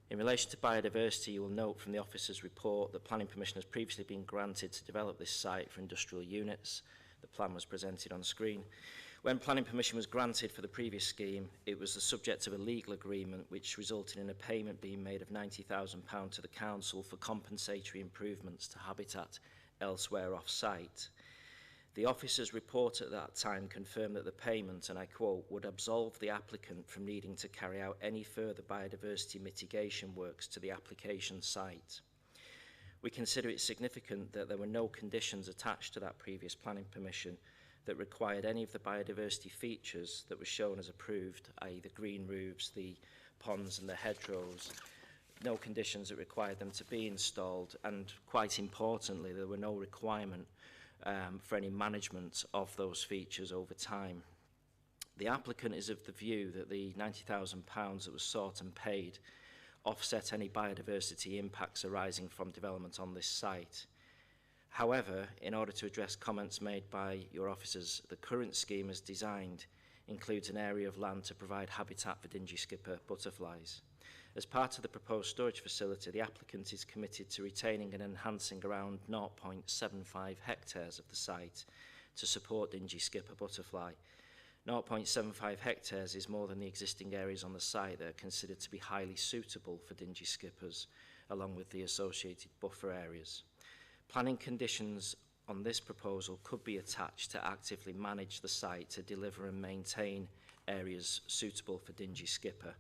In relation to biodiversity, you will note from the officer's report that planning permission has previously been granted to develop this site for industrial units. The plan was presented on screen. When planning permission was granted for the previous scheme, it was the subject of a legal agreement which resulted in a payment being made of £90,000 to the council for compensatory improvements to habitat elsewhere off-site. The officer's report at that time confirmed that the payment, and I quote, would absolve the applicant from needing to carry out any further biodiversity mitigation works to the application site. We consider it significant that there were no conditions attached to that previous planning permission that required any of the biodiversity features that were shown as approved, i.e. the green roofs, the ponds and the hedgerows, no conditions that required them to be installed, and quite importantly, there were no requirement for any management of those features over time. The applicant is of the view that the £90,000 that was sought and paid offset any biodiversity impacts arising from development on this site. However, in order to address comments made by your officers, the current scheme as designed includes an area of land to provide habitat for dingy skipper butterflies. As part of the proposed storage facility, the applicant is committed to retaining and enhancing around 0.75 hectares of the site to support dingy skipper butterfly. 0.75 hectares is more than the existing areas on the site that are considered to be highly suitable for dingy skippers, along with the associated buffer areas. Planning conditions on this proposal could be attached to actively manage the site to deliver and maintain areas suitable for dingy skipper.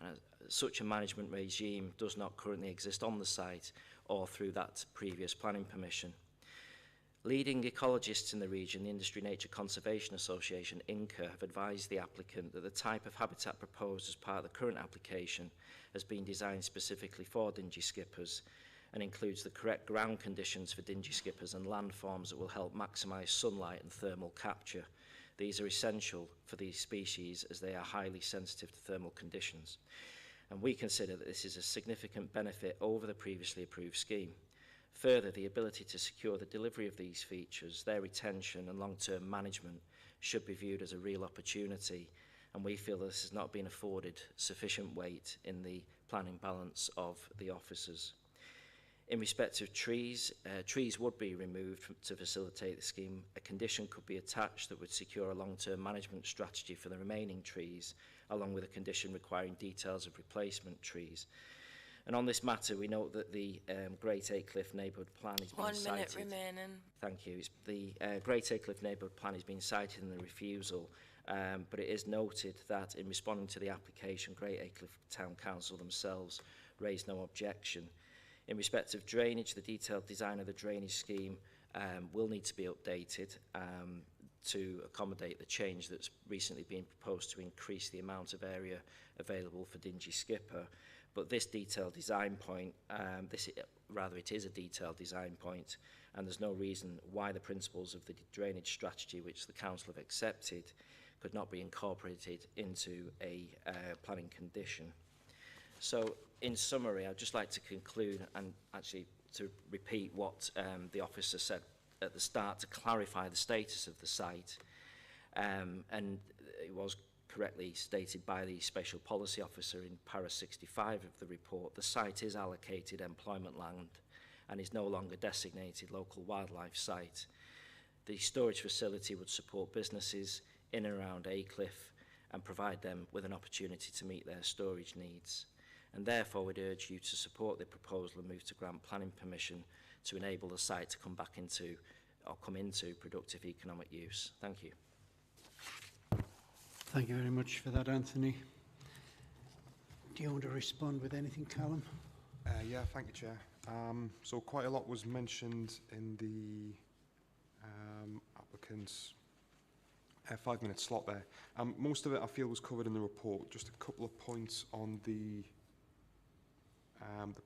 And such a management regime does not currently exist on the site or through that previous planning permission. Leading ecologists in the region, the Industry Nature Conservation Association, INCA, have advised the applicant that the type of habitat proposed as part of the current application has been designed specifically for dingy skippers and includes the correct ground conditions for dingy skippers and landforms that will help maximise sunlight and thermal capture. These are essential for these species as they are highly sensitive to thermal conditions. And we consider that this is a significant benefit over the previously approved scheme. Further, the ability to secure the delivery of these features, their retention and long-term management should be viewed as a real opportunity, and we feel this has not been afforded sufficient weight in the planning balance of the officers. In respect of trees, trees would be removed to facilitate the scheme. A condition could be attached that would secure a long-term management strategy for the remaining trees, along with a condition requiring details of replacement trees. And on this matter, we note that the Great Aycliffe Neighbourhood Plan is being cited. 1 minute remaining. Thank you. The Great Aycliffe Neighbourhood Plan is being cited in the refusal, but it is noted that in responding to the application, Great Aycliffe Town Council themselves raised no objection. In respect of drainage, the detailed design of the drainage scheme will need to be updated to accommodate the change that's recently been proposed to increase the amount of area available for dingy skipper. But this detailed design point, it is a detailed design point, and there's no reason why the principles of the drainage strategy which the council have accepted could not be incorporated into a planning condition. So, in summary, I'd just like to conclude and actually to repeat what the officer said at the start to clarify the status of the site. And it was correctly stated by the Special Policy Officer in para 65 of the report. The site is allocated employment land and is no longer designated local wildlife site. The storage facility would support businesses in and around Aycliffe and provide them with an opportunity to meet their storage needs. And therefore we'd urge you to support the proposal and move to grant planning permission to enable the site to come into productive economic use. Thank you. Thank you very much for that, Anthony. Do you want to respond with anything, Callum? Yeah, thank you, Chair. So quite a lot was mentioned in the applicant's 5-minute slot there. Most of it I feel was covered in the report. Just a couple of points on the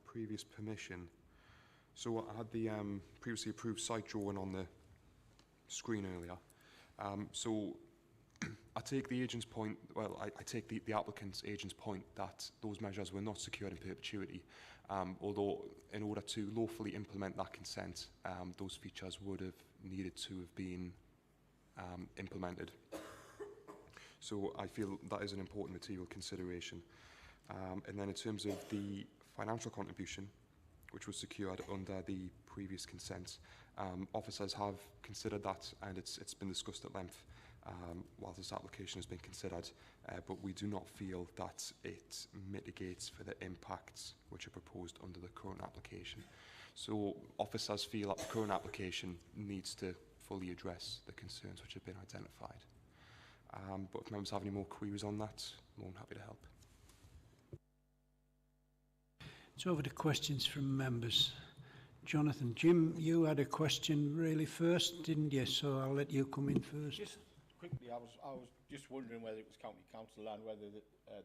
previous permission. So I had the previously approved site drawing on the screen earlier. So I take the agent's point, well, I take the applicant's agent's point that those measures were not secured in perpetuity, although in order to lawfully implement that consent, those features would have needed to have been implemented. So I feel that is an important material consideration. And then in terms of the financial contribution, which was secured under the previous consent, officers have considered that, and it's been discussed at length while this application has been considered, but we do not feel that it mitigates for the impacts which are proposed under the current application. So officers feel that the current application needs to fully address the concerns which have been identified. But if members have any more queries on that, I'm more than happy to help. It's over to questions from members. Jonathan, Jim, you had a question really first, didn't you? So I'll let you come in first. Just quickly, I was just wondering whether it was County Council land, whether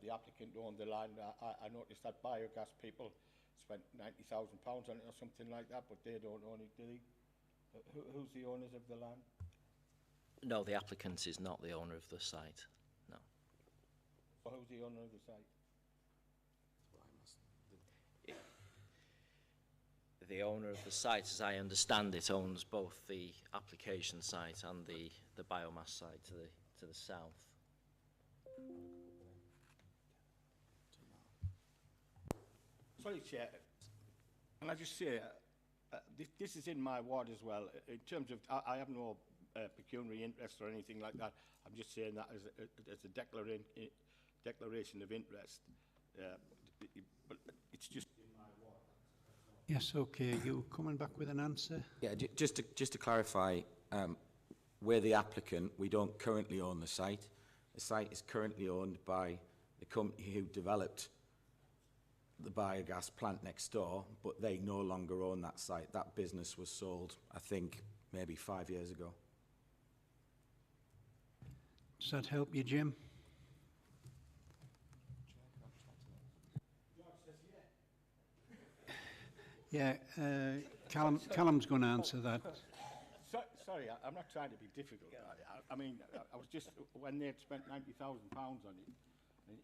the applicant owned the land. I noticed that biogas people spent £90,000 on it or something like that, but they don't own it, do they? Who's the owners of the land? No, the applicant is not the owner of the site. No. So who's the owner of the site? The owner of the site, as I understand it, owns both the application site and the biomass site to the south. Sorry, Chair. Can I just say, this is in my ward as well. In terms of, I have no pecuniary interest or anything like that. I'm just saying that as a declaration of interest. But it's just in my ward. Yes, okay. You coming back with an answer? Yeah, just to clarify, we're the applicant. We don't currently own the site. The site is currently owned by the company who developed the biogas plant next door, but they no longer own that site. That business was sold, I think, maybe 5 years ago. Does that help you, Jim? Yeah, Callum's going to answer that. Sorry, I'm not trying to be difficult. I mean, I was just, when they had spent £90,000 on it,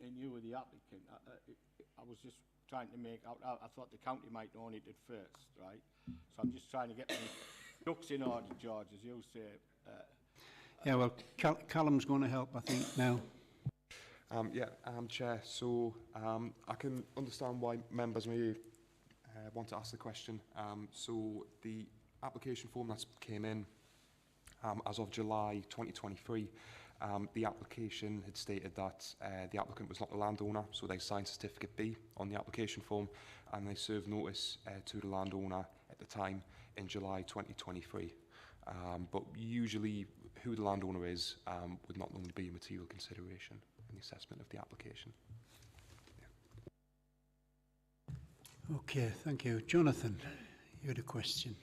and you were the applicant, I was just trying to make out, I thought the county might own it at first, right? So I'm just trying to get my ducks in order, George, as you say. Yeah, well, Callum's going to help, I think, now. Chair, so I can understand why members may want to ask the question. So the application form that came in as of July 2023, the application had stated that the applicant was not the landowner, so they signed Certificate B on the application form, and they served notice to the landowner at the time in July 2023. But usually who the landowner is would not normally be a material consideration in the assessment of the application. Okay, thank you. Jonathan, you had a question.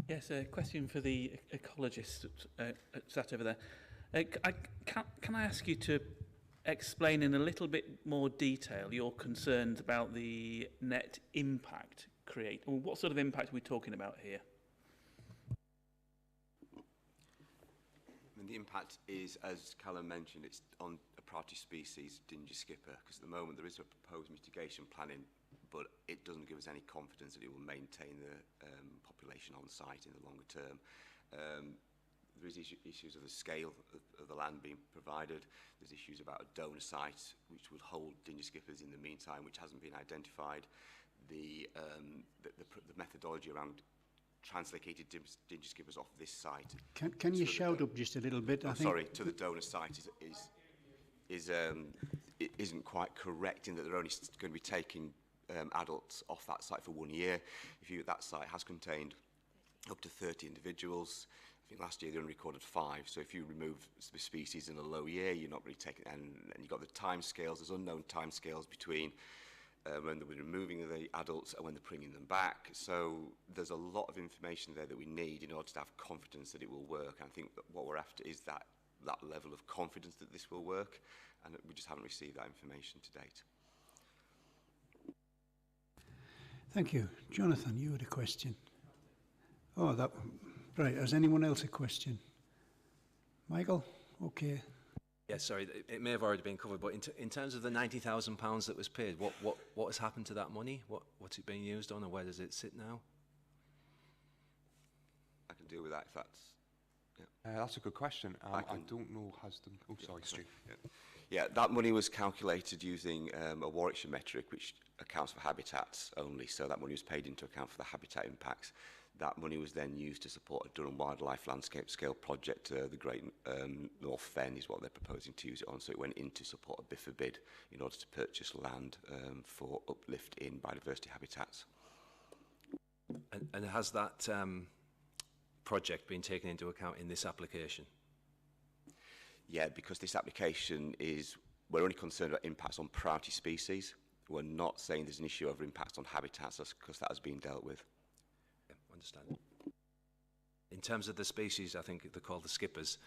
Yes, a question for the ecologist sat over there. Can I ask you to explain in a little bit more detail your concerns about the net impact create? Or what sort of impact are we talking about here? And the impact is, as Callum mentioned, it's on a priority species, Dingy skipper, because at the moment there is a proposed mitigation planning, but it doesn't give us any confidence that it will maintain the population on site in the longer term. There is issues of the scale of the land being provided. There's issues about a donor site which would hold dingy skippers in the meantime, which hasn't been identified. The methodology around translocated dingy skippers off this site. Can you shout up just a little bit? I think sorry, to the donor site isn't quite correct in that they're only going to be taking adults off that site for 1 year. That site has contained up to 30 individuals. I think last year they only recorded 5. So if you remove the species in a low year, you're not really taking, and you've got the time scales. There's unknown time scales between when they're removing the adults and when they're bringing them back. So there's a lot of information there that we need in order to have confidence that it will work. And I think that what we're after is that level of confidence that this will work, and we just haven't received that information to date. Thank you. Jonathan, you had a question. Oh, right. Has anyone else a question? Michael? Okay. Yeah, sorry, it may have already been covered, but in terms of the £90,000 that was paid, what has happened to that money? What's it being used on, or where does it sit now? I can deal with that if that's... Yeah. That's a good question. I don't know has the... Oh, sorry, Stu. Yeah, that money was calculated using a Warwickshire metric, which accounts for habitats only. So that money was paid into account for the habitat impacts. That money was then used to support a Durham Wildlife Landscape Scale project. The Great North Fen is what they're proposing to use it on. So it went in to support a BIFA bid in order to purchase land for uplift in biodiversity habitats. And has that project been taken into account in this application? Yeah, because this application is, we're only concerned about impacts on priority species. We're not saying there's an issue over impacts on habitats, because that has been dealt with. Yeah, understand. In terms of the species, I think they're called the skippers.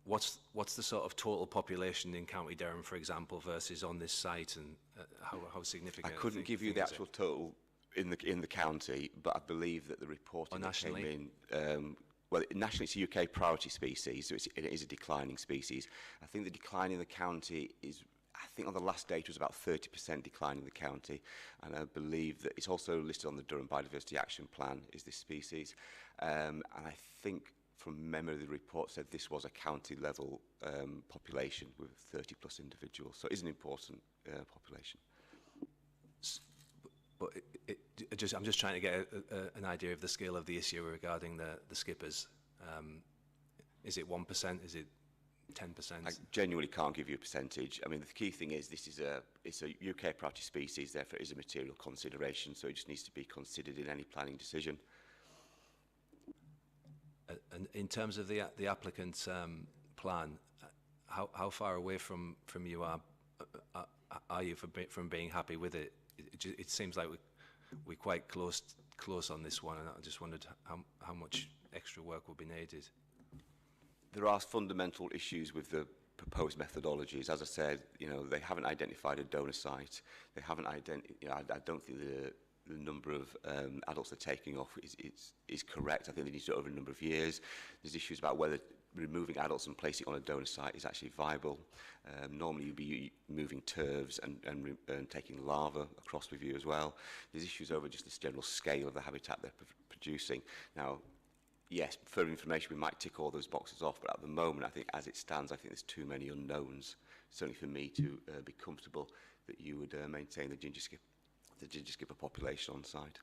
What's the sort of total population in County Durham, for example, versus on this site, and how significant? I couldn't give you the actual total in the county, but I believe that the reporting that came in. Well, nationally it's a UK priority species, so it is a declining species. I think the decline in the county is, I think on the last data was about 30% decline in the county, and I believe that it's also listed on the Durham Biodiversity Action Plan, is this species. And I think from memory the report said this was a county level population with 30 plus individuals, so it is an important population. But I'm just trying to get an idea of the scale of the issue regarding the skippers. Is it 1%? Is it 10%? I genuinely can't give you a percentage. I mean, the key thing is it's a UK priority species, therefore it is a material consideration, so it just needs to be considered in any planning decision. And in terms of the applicant's plan, how far away from you are you from being happy with it? It seems like we're quite close on this one, and I just wondered how much extra work will be needed. There are fundamental issues with the proposed methodologies. As I said, they haven't identified a donor site. They haven't I don't think the number of adults they're taking off is correct. I think they need to do it over a number of years. There's issues about whether removing adults and placing on a donor site is actually viable. Normally you'd be moving turfs and taking larvae across with you as well. There's issues over just this general scale of the habitat they're producing. Now, yes, further information, we might tick all those boxes off, but at the moment, I think as it stands, I think there's too many unknowns, certainly for me to be comfortable that you would maintain the ginger skipper population on site.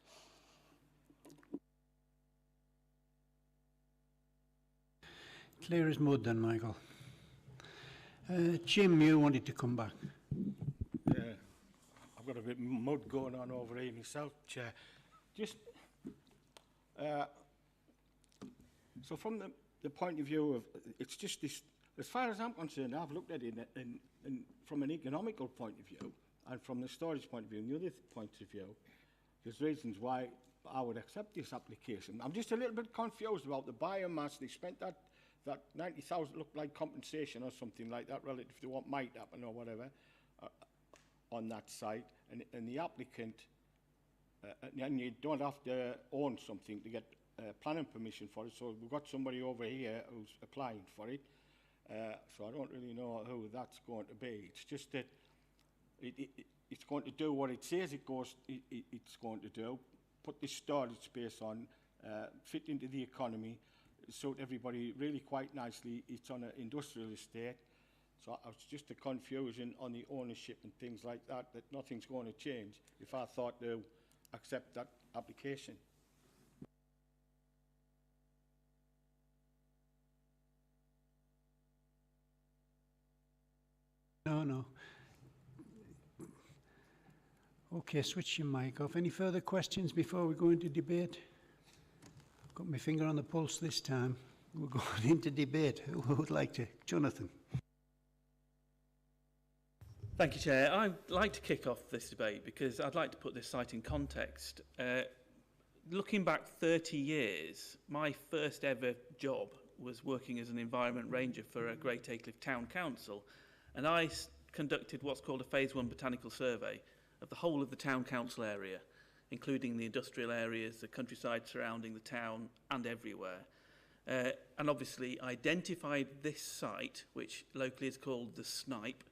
Clear as mud then, Michael. Jim, you wanted to come back. I've got a bit of mud going on over here myself, Chair. Just, so from the point of view of, it's just this, as far as I'm concerned, I've looked at it from an economical point of view, and from the storage point of view, and the other points of view, there's reasons why I would accept this application. I'm just a little bit confused about the biomass. They spent that 90,000 looked like compensation or something like that relative to what might happen or whatever on that site, and the applicant, and you don't have to own something to get planning permission for it, so we've got somebody over here who's applying for it, so I don't really know who that's going to be. It's just that it's going to do what it says it's going to do, put this storage space on, fit into the economy, suit everybody really quite nicely. It's on an industrial estate, so it's just a confusion on the ownership and things like that nothing's going to change if I thought to accept that application. No. Okay, switch your mic off. Any further questions before we go into debate? I've got my finger on the pulse this time. We're going into debate. Who would like to? Jonathan. Thank you, Chair. I'd like to kick off this debate because I'd like to put this site in context. Looking back 30 years, my first ever job was working as an environment ranger for a Great Aycliffe Town Council, and I conducted what's called a Phase 1 botanical survey of the whole of the town council area, including the industrial areas, the countryside surrounding the town, and everywhere. and obviously identified this site, which locally is called the Snipe,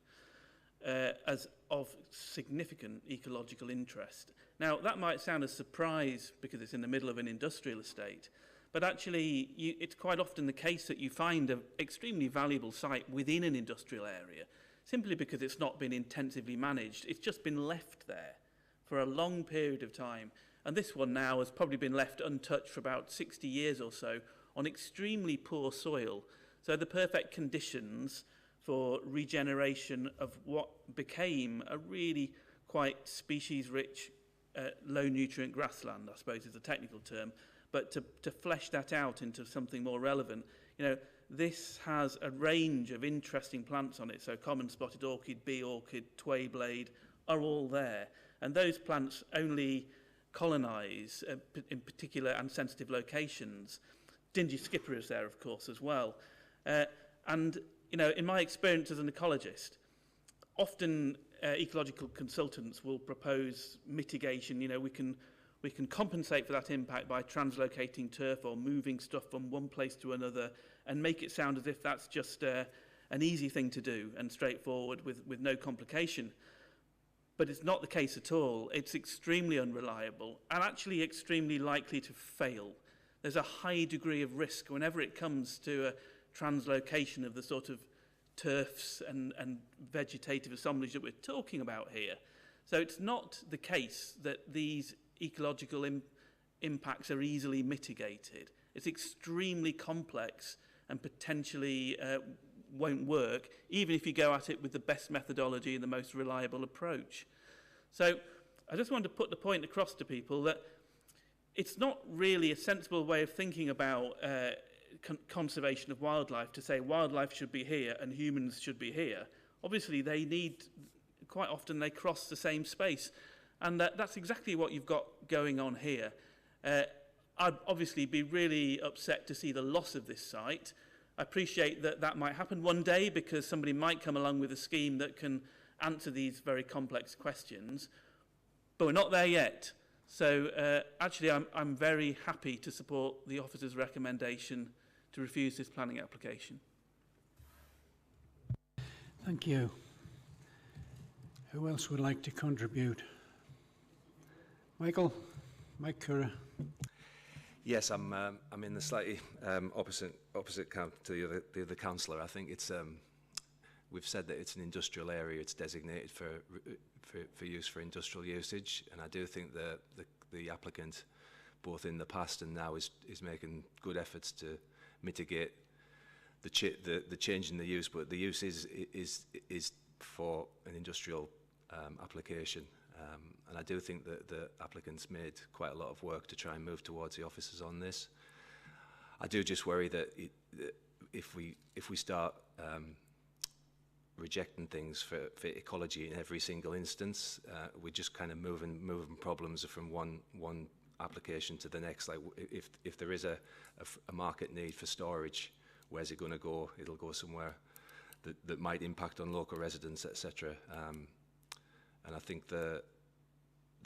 as of significant ecological interest. Now, that might sound a surprise because it's in the middle of an industrial estate, but actually it's quite often the case that you find an extremely valuable site within an industrial area, simply because it's not been intensively managed. It's just been left there for a long period of time. And this one now has probably been left untouched for about 60 years or so on extremely poor soil. So the perfect conditions for regeneration of what became a really quite species-rich, low-nutrient grassland, I suppose is a technical term. But to flesh that out into something more relevant, you know, this has a range of interesting plants on it. So common spotted orchid, bee orchid, twayblade are all there. And those plants only colonise in particular and sensitive locations. Dingy skipper is there, of course, as well. And, you know, in my experience as an ecologist, often ecological consultants will propose mitigation. You know, we can compensate for that impact by translocating turf or moving stuff from one place to another and make it sound as if that's just an easy thing to do and straightforward with no complication. But it's not the case at all. It's extremely unreliable and actually extremely likely to fail. There's a high degree of risk whenever it comes to a translocation of the sort of turfs and vegetative assemblage that we're talking about here. So it's not the case that these ecological impacts are easily mitigated. It's extremely complex and potentially won't work, even if you go at it with the best methodology and the most reliable approach. So I just want to put the point across to people that it's not really a sensible way of thinking about conservation of wildlife to say wildlife should be here and humans should be here. Obviously, quite often they cross the same space. And that's exactly what you've got going on here. I'd obviously be really upset to see the loss of this site. I appreciate that that might happen one day because somebody might come along with a scheme that can answer these very complex questions. But we're not there yet. So actually, I'm very happy to support the officer's recommendation to refuse this planning application. Thank you. Who else would like to contribute? Michael? Mike Curra. Yes, I'm in the slightly opposite camp to the other councillor. I think it's we've said that it's an industrial area. It's designated for use for industrial usage, and I do think that the applicant, both in the past and now, is making good efforts to mitigate the change in the use. But the use is for an industrial application. And I do think that the applicant's made quite a lot of work to try and move towards the officers on this. I do just worry that if we start rejecting things for ecology in every single instance, we're just kind of moving problems from one application to the next. Like if there is a market need for storage, where's it going to go? It'll go somewhere that might impact on local residents, etc. And I think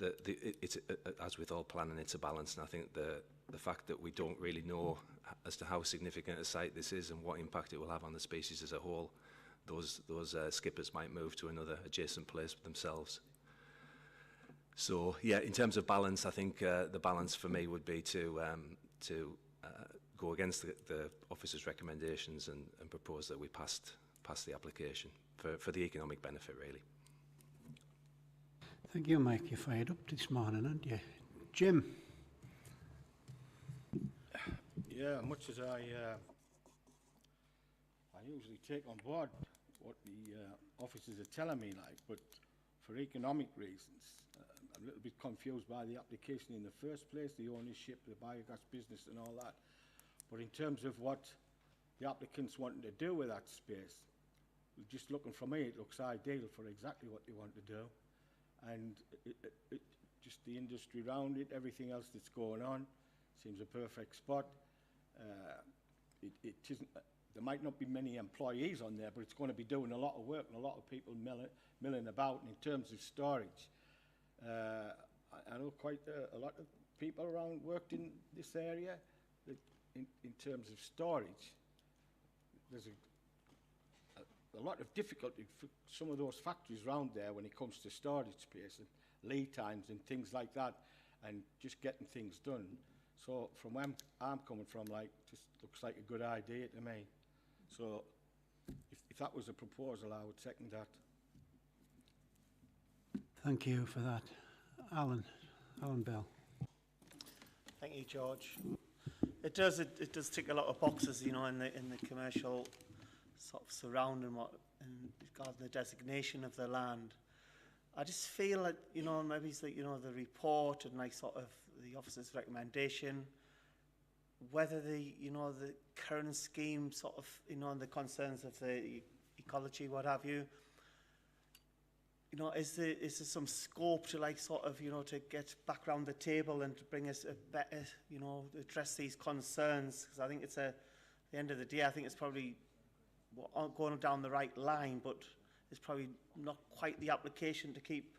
it's as with all planning, it's a balance. And I think the fact that we don't really know as to how significant a site this is and what impact it will have on the species as a whole, those skippers might move to another adjacent place themselves. So yeah, in terms of balance, I think the balance for me would be to go against the officer's recommendations and propose that we pass the application for the economic benefit, really. Thank you, Mike. You fired up this morning, aren't you? Jim? Yeah, much as I usually take on board what the officers are telling me, like, but for economic reasons, I'm a little bit confused by the application in the first place, the ownership, the biogas business and all that. But in terms of what the applicants wanting to do with that space, just looking for me, it looks ideal for exactly what they want to do. And just the industry around it, everything else that's going on, seems a perfect spot. It isn't. There might not be many employees on there, but it's going to be doing a lot of work and a lot of people milling about. And in terms of storage, I know quite a lot of people around worked in this area. in terms of storage, there's a lot of difficulty for some of those factories around there when it comes to storage space and lead times and things like that, and just getting things done. So from where I'm coming from, like, just looks like a good idea to me. So if that was a proposal, I would second that. Thank you for that. Alan Bell. Thank you, George. It does tick a lot of boxes, you know, in the commercial sort of surrounding what and regarding the designation of the land. I just feel like, you know, maybe it's like, you know, the report and like sort of the officer's recommendation, whether the, you know, the current scheme sort of, you know, and the concerns of the ecology, what have you, you know, is there some scope to like sort of, you know, to get back around the table and to bring us a better, you know, address these concerns? Because I think it's at the end of the day, I think it's probably going down the right line, but it's probably not quite the application to keep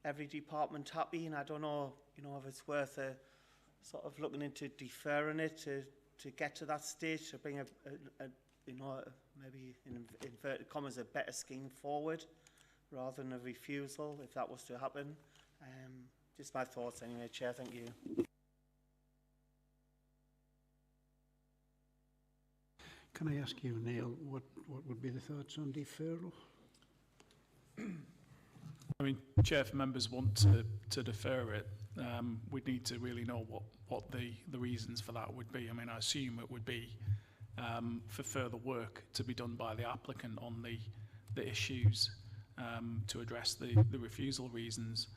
every department happy. And I don't know, you know, if it's worth sort of looking into deferring it to get to that stage, to bring a you know, maybe in inverted commas, a better scheme forward, rather than a refusal, if that was to happen. Just my thoughts anyway, Chair, thank you. Can I ask you, Neil, what would be the thoughts on deferral? I mean, Chair, if members want to defer it, we'd need to really know what the reasons for that would be. I mean, I assume it would be for further work to be done by the applicant on the issues to address the refusal reasons.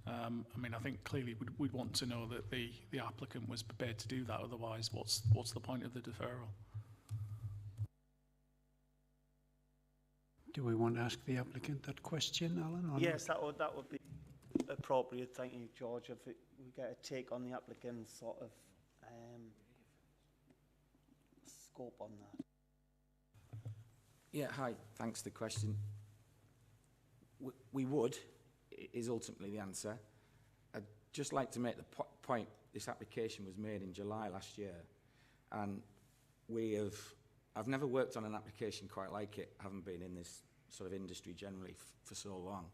I mean, I think clearly we'd want to know that the applicant was prepared to do that. Otherwise, what's the point of the deferral? Do we want to ask the applicant that question, Alan? Yes, that would be appropriate. Thank you, George. If we get a take on the applicant's sort of scope on that. Yeah, hi. Thanks for the question. We would, is ultimately the answer. I'd just like to make the point, this application was made in July last year, and I've never worked on an application quite like it, having been in this sort of industry generally for so long.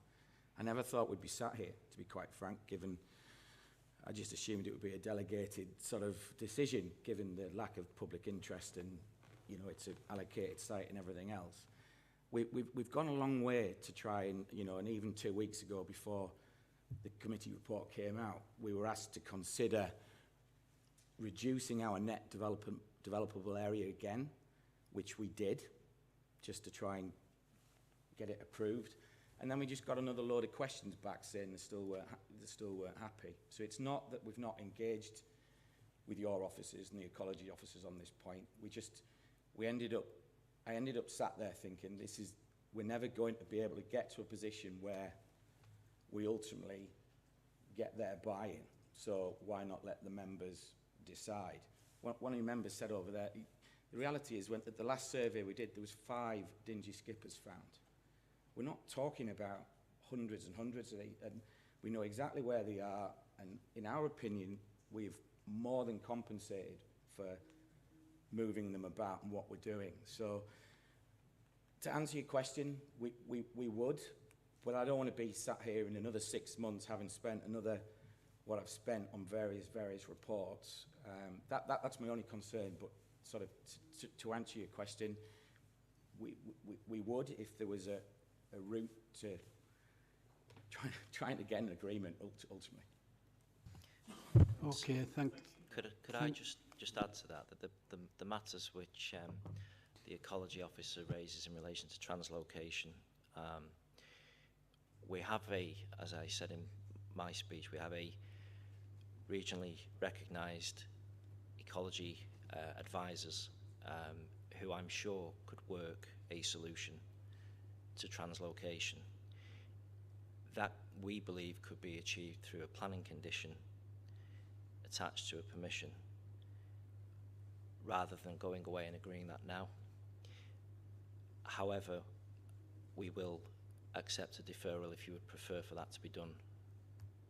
I never thought we'd be sat here, to be quite frank, given I just assumed it would be a delegated sort of decision, given the lack of public interest and, you know, it's an allocated site and everything else. We've gone a long way to try and, you know, and even 2 weeks ago, before the committee report came out, we were asked to consider reducing our net developable area again, which we did, just to try and get it approved. And then we just got another load of questions back saying they still weren't happy. So it's not that we've not engaged with your officers and the ecology officers on this point. I ended up sat there thinking, we're never going to be able to get to a position where we ultimately get their buy-in. So why not let the members decide? One of your members said over there, the reality is, at the last survey we did, there was 5 dingy skippers found. We're not talking about hundreds and hundreds of these, and we know exactly where they are, and in our opinion, we've more than compensated for moving them about and what we're doing. So, to answer your question, we would, but I don't want to be sat here in another 6 months having spent what I've spent on various reports. That's my only concern, but sort of to answer your question, we would, if there was a route to trying to get an agreement ultimately. Okay, Could I just add to that the matters which the ecology officer raises in relation to translocation, we have as I said in my speech, we have a regionally recognised ecology advisors who I'm sure could work a solution to translocation that we believe could be achieved through a planning condition attached to a permission, rather than going away and agreeing that now. However, we will accept a deferral if you would prefer for that to be done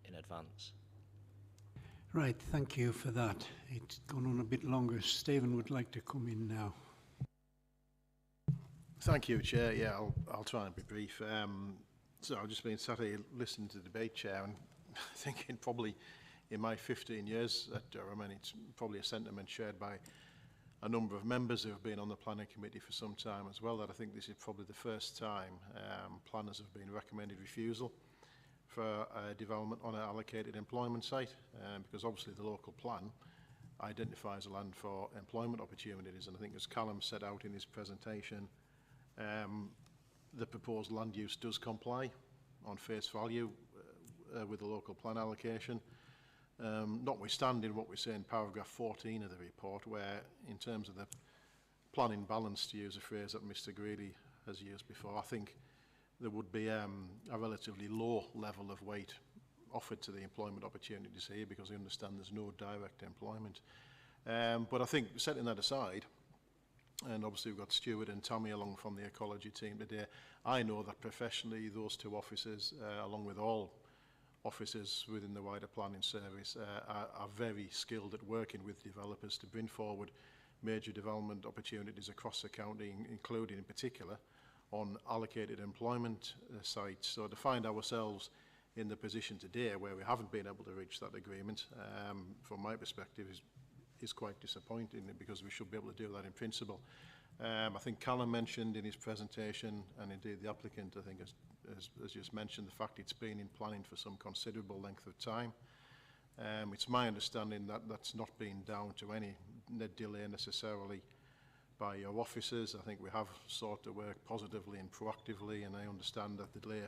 in advance. Right, thank you for that. It's gone on a bit longer. Stephen would like to come in now. Thank you, Chair. Yeah, I'll try and be brief. So I've just been sat here listening to the debate, Chair, and thinking probably in my 15 years at Durham, and it's probably a sentiment shared by a number of members who have been on the planning committee for some time as well, that I think this is probably the first time planners have been recommended refusal for a development on an allocated employment site, because obviously the local plan identifies the land for employment opportunities, and I think as Callum set out in his presentation, the proposed land use does comply on face value with the local plan allocation. Notwithstanding what we say in paragraph 14 of the report, where in terms of the planning balance, to use a phrase that Mr Greeley has used before, I think there would be a relatively low level of weight offered to the employment opportunities here, because I understand there's no direct employment. But I think, setting that aside, and obviously we've got Stuart and Tommy along from the ecology team today, I know that professionally those two officers, along with all officers within the wider planning service, are very skilled at working with developers to bring forward major development opportunities across the county, including in particular on allocated employment sites. So to find ourselves in the position today where we haven't been able to reach that agreement, from my perspective, is quite disappointing, because we should be able to do that in principle. I think Callum mentioned in his presentation, and indeed the applicant, I think, has just mentioned the fact it's been in planning for some considerable length of time. It's my understanding that that's not been down to any delay necessarily by your officers. I think we have sought to work positively and proactively, and I understand that the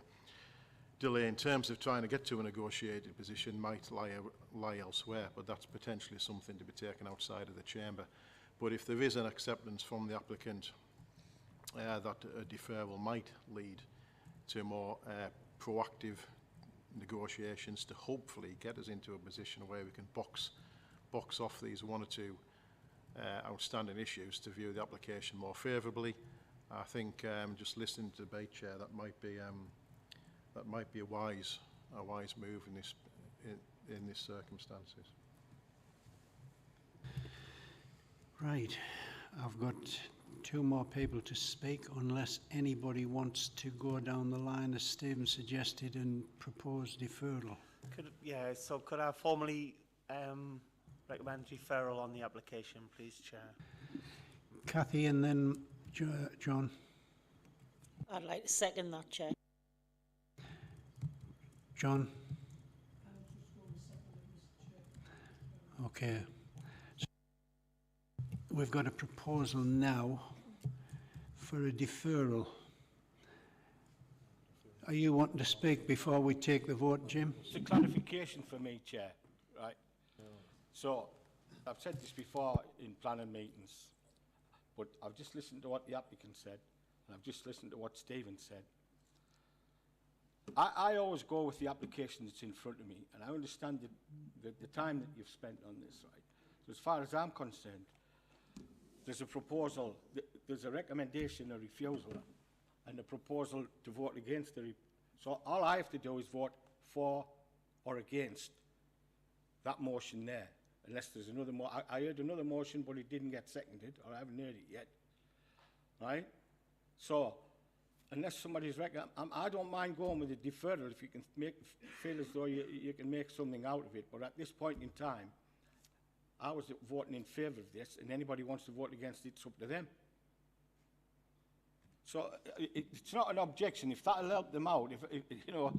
delay in terms of trying to get to a negotiated position might lie elsewhere, but that's potentially something to be taken outside of the chamber. But if there is an acceptance from the applicant that a deferral might lead to more proactive negotiations to hopefully get us into a position where we can box off these one or two outstanding issues to view the application more favourably, I think just listening to the debate, Chair, that might be a wise move in this circumstances. Right, I've got two more people to speak, unless anybody wants to go down the line as Stephen suggested and propose deferral. So could I formally recommend deferral on the application, please, Chair? Kathy and then John. I'd like to second that, Chair. John? Okay. So we've got a proposal now for a deferral. Are you wanting to speak before we take the vote, Jim? It's a clarification for me, Chair, right? So, I've said this before in planning meetings, but I've just listened to what the applicant said, and I've just listened to what Stephen said. I always go with the application that's in front of me, and I understand the time that you've spent on this, right? So as far as I'm concerned, there's a proposal, there's a recommendation, a refusal, and a proposal to vote against the... So all I have to do is vote for or against that motion there, unless there's another I heard another motion, but it didn't get seconded, or I haven't heard it yet, right? So, unless somebody's I don't mind going with a deferral if you can feel as though you can make something out of it, but at this point in time, I was voting in favour of this, and anybody wants to vote against it, it's up to them. So it's not an objection. If that'll help them out, if you know...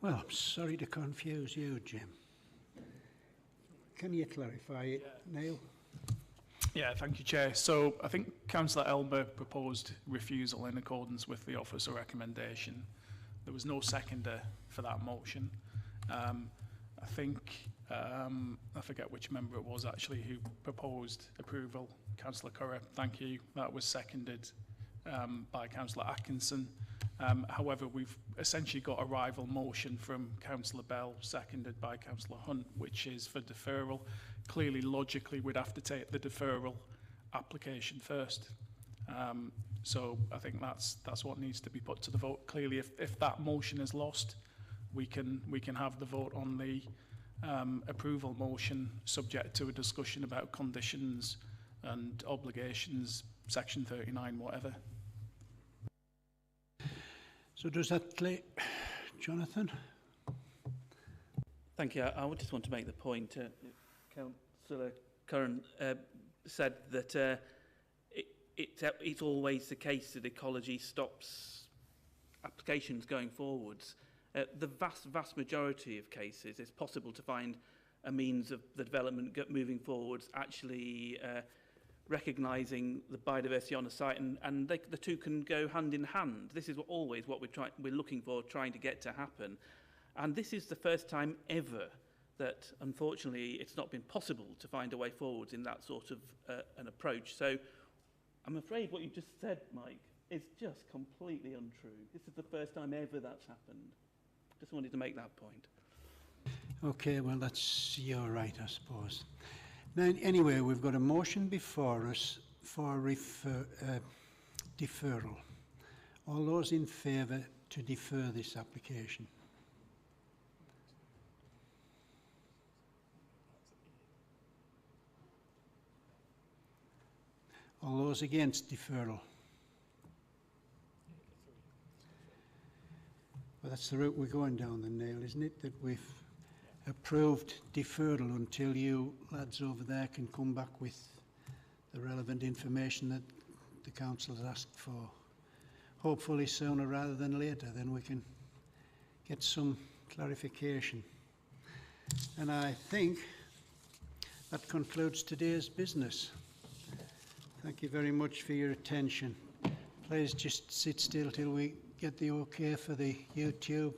Well, I'm sorry to confuse you, Jim. Can you clarify it, Neil? Yeah, thank you, Chair. So I think Councillor Elber proposed refusal in accordance with the officer recommendation. There was no seconder for that motion. I think, I forget which member it was actually who proposed approval. Councillor Curran, thank you. That was seconded by Councillor Atkinson. However, we've essentially got a rival motion from Councillor Bell, seconded by Councillor Hunt, which is for deferral. Clearly, logically, we'd have to take the deferral application first. So I think that's what needs to be put to the vote. Clearly, if that motion is lost, we can have the vote on the approval motion, subject to a discussion about conditions and obligations, section 39, whatever. So does that clear, Jonathan? Thank you. I would just want to make the point. Councillor Curran said that it's always the case that ecology stops applications going forwards. The vast majority of cases, it's possible to find a means of the development moving forwards, actually recognising the biodiversity on a site, and the two can go hand in hand. This is always what we're looking for, trying to get to happen. And this is the first time ever that, unfortunately, it's not been possible to find a way forwards in that sort of an approach. So I'm afraid what you just said, Mike, is just completely untrue. This is the first time ever that's happened. Just wanted to make that point. Okay, well, that's your right, I suppose. Now, anyway, we've got a motion before us for deferral. All those in favour to defer this application? All those against deferral? Well, that's the route we're going down the nail, isn't it? That we've approved deferral until you lads over there can come back with the relevant information that the council has asked for. Hopefully sooner rather than later, then we can get some clarification. And I think that concludes today's business. Thank you very much for your attention. Please just sit still till we get the okay for the YouTube.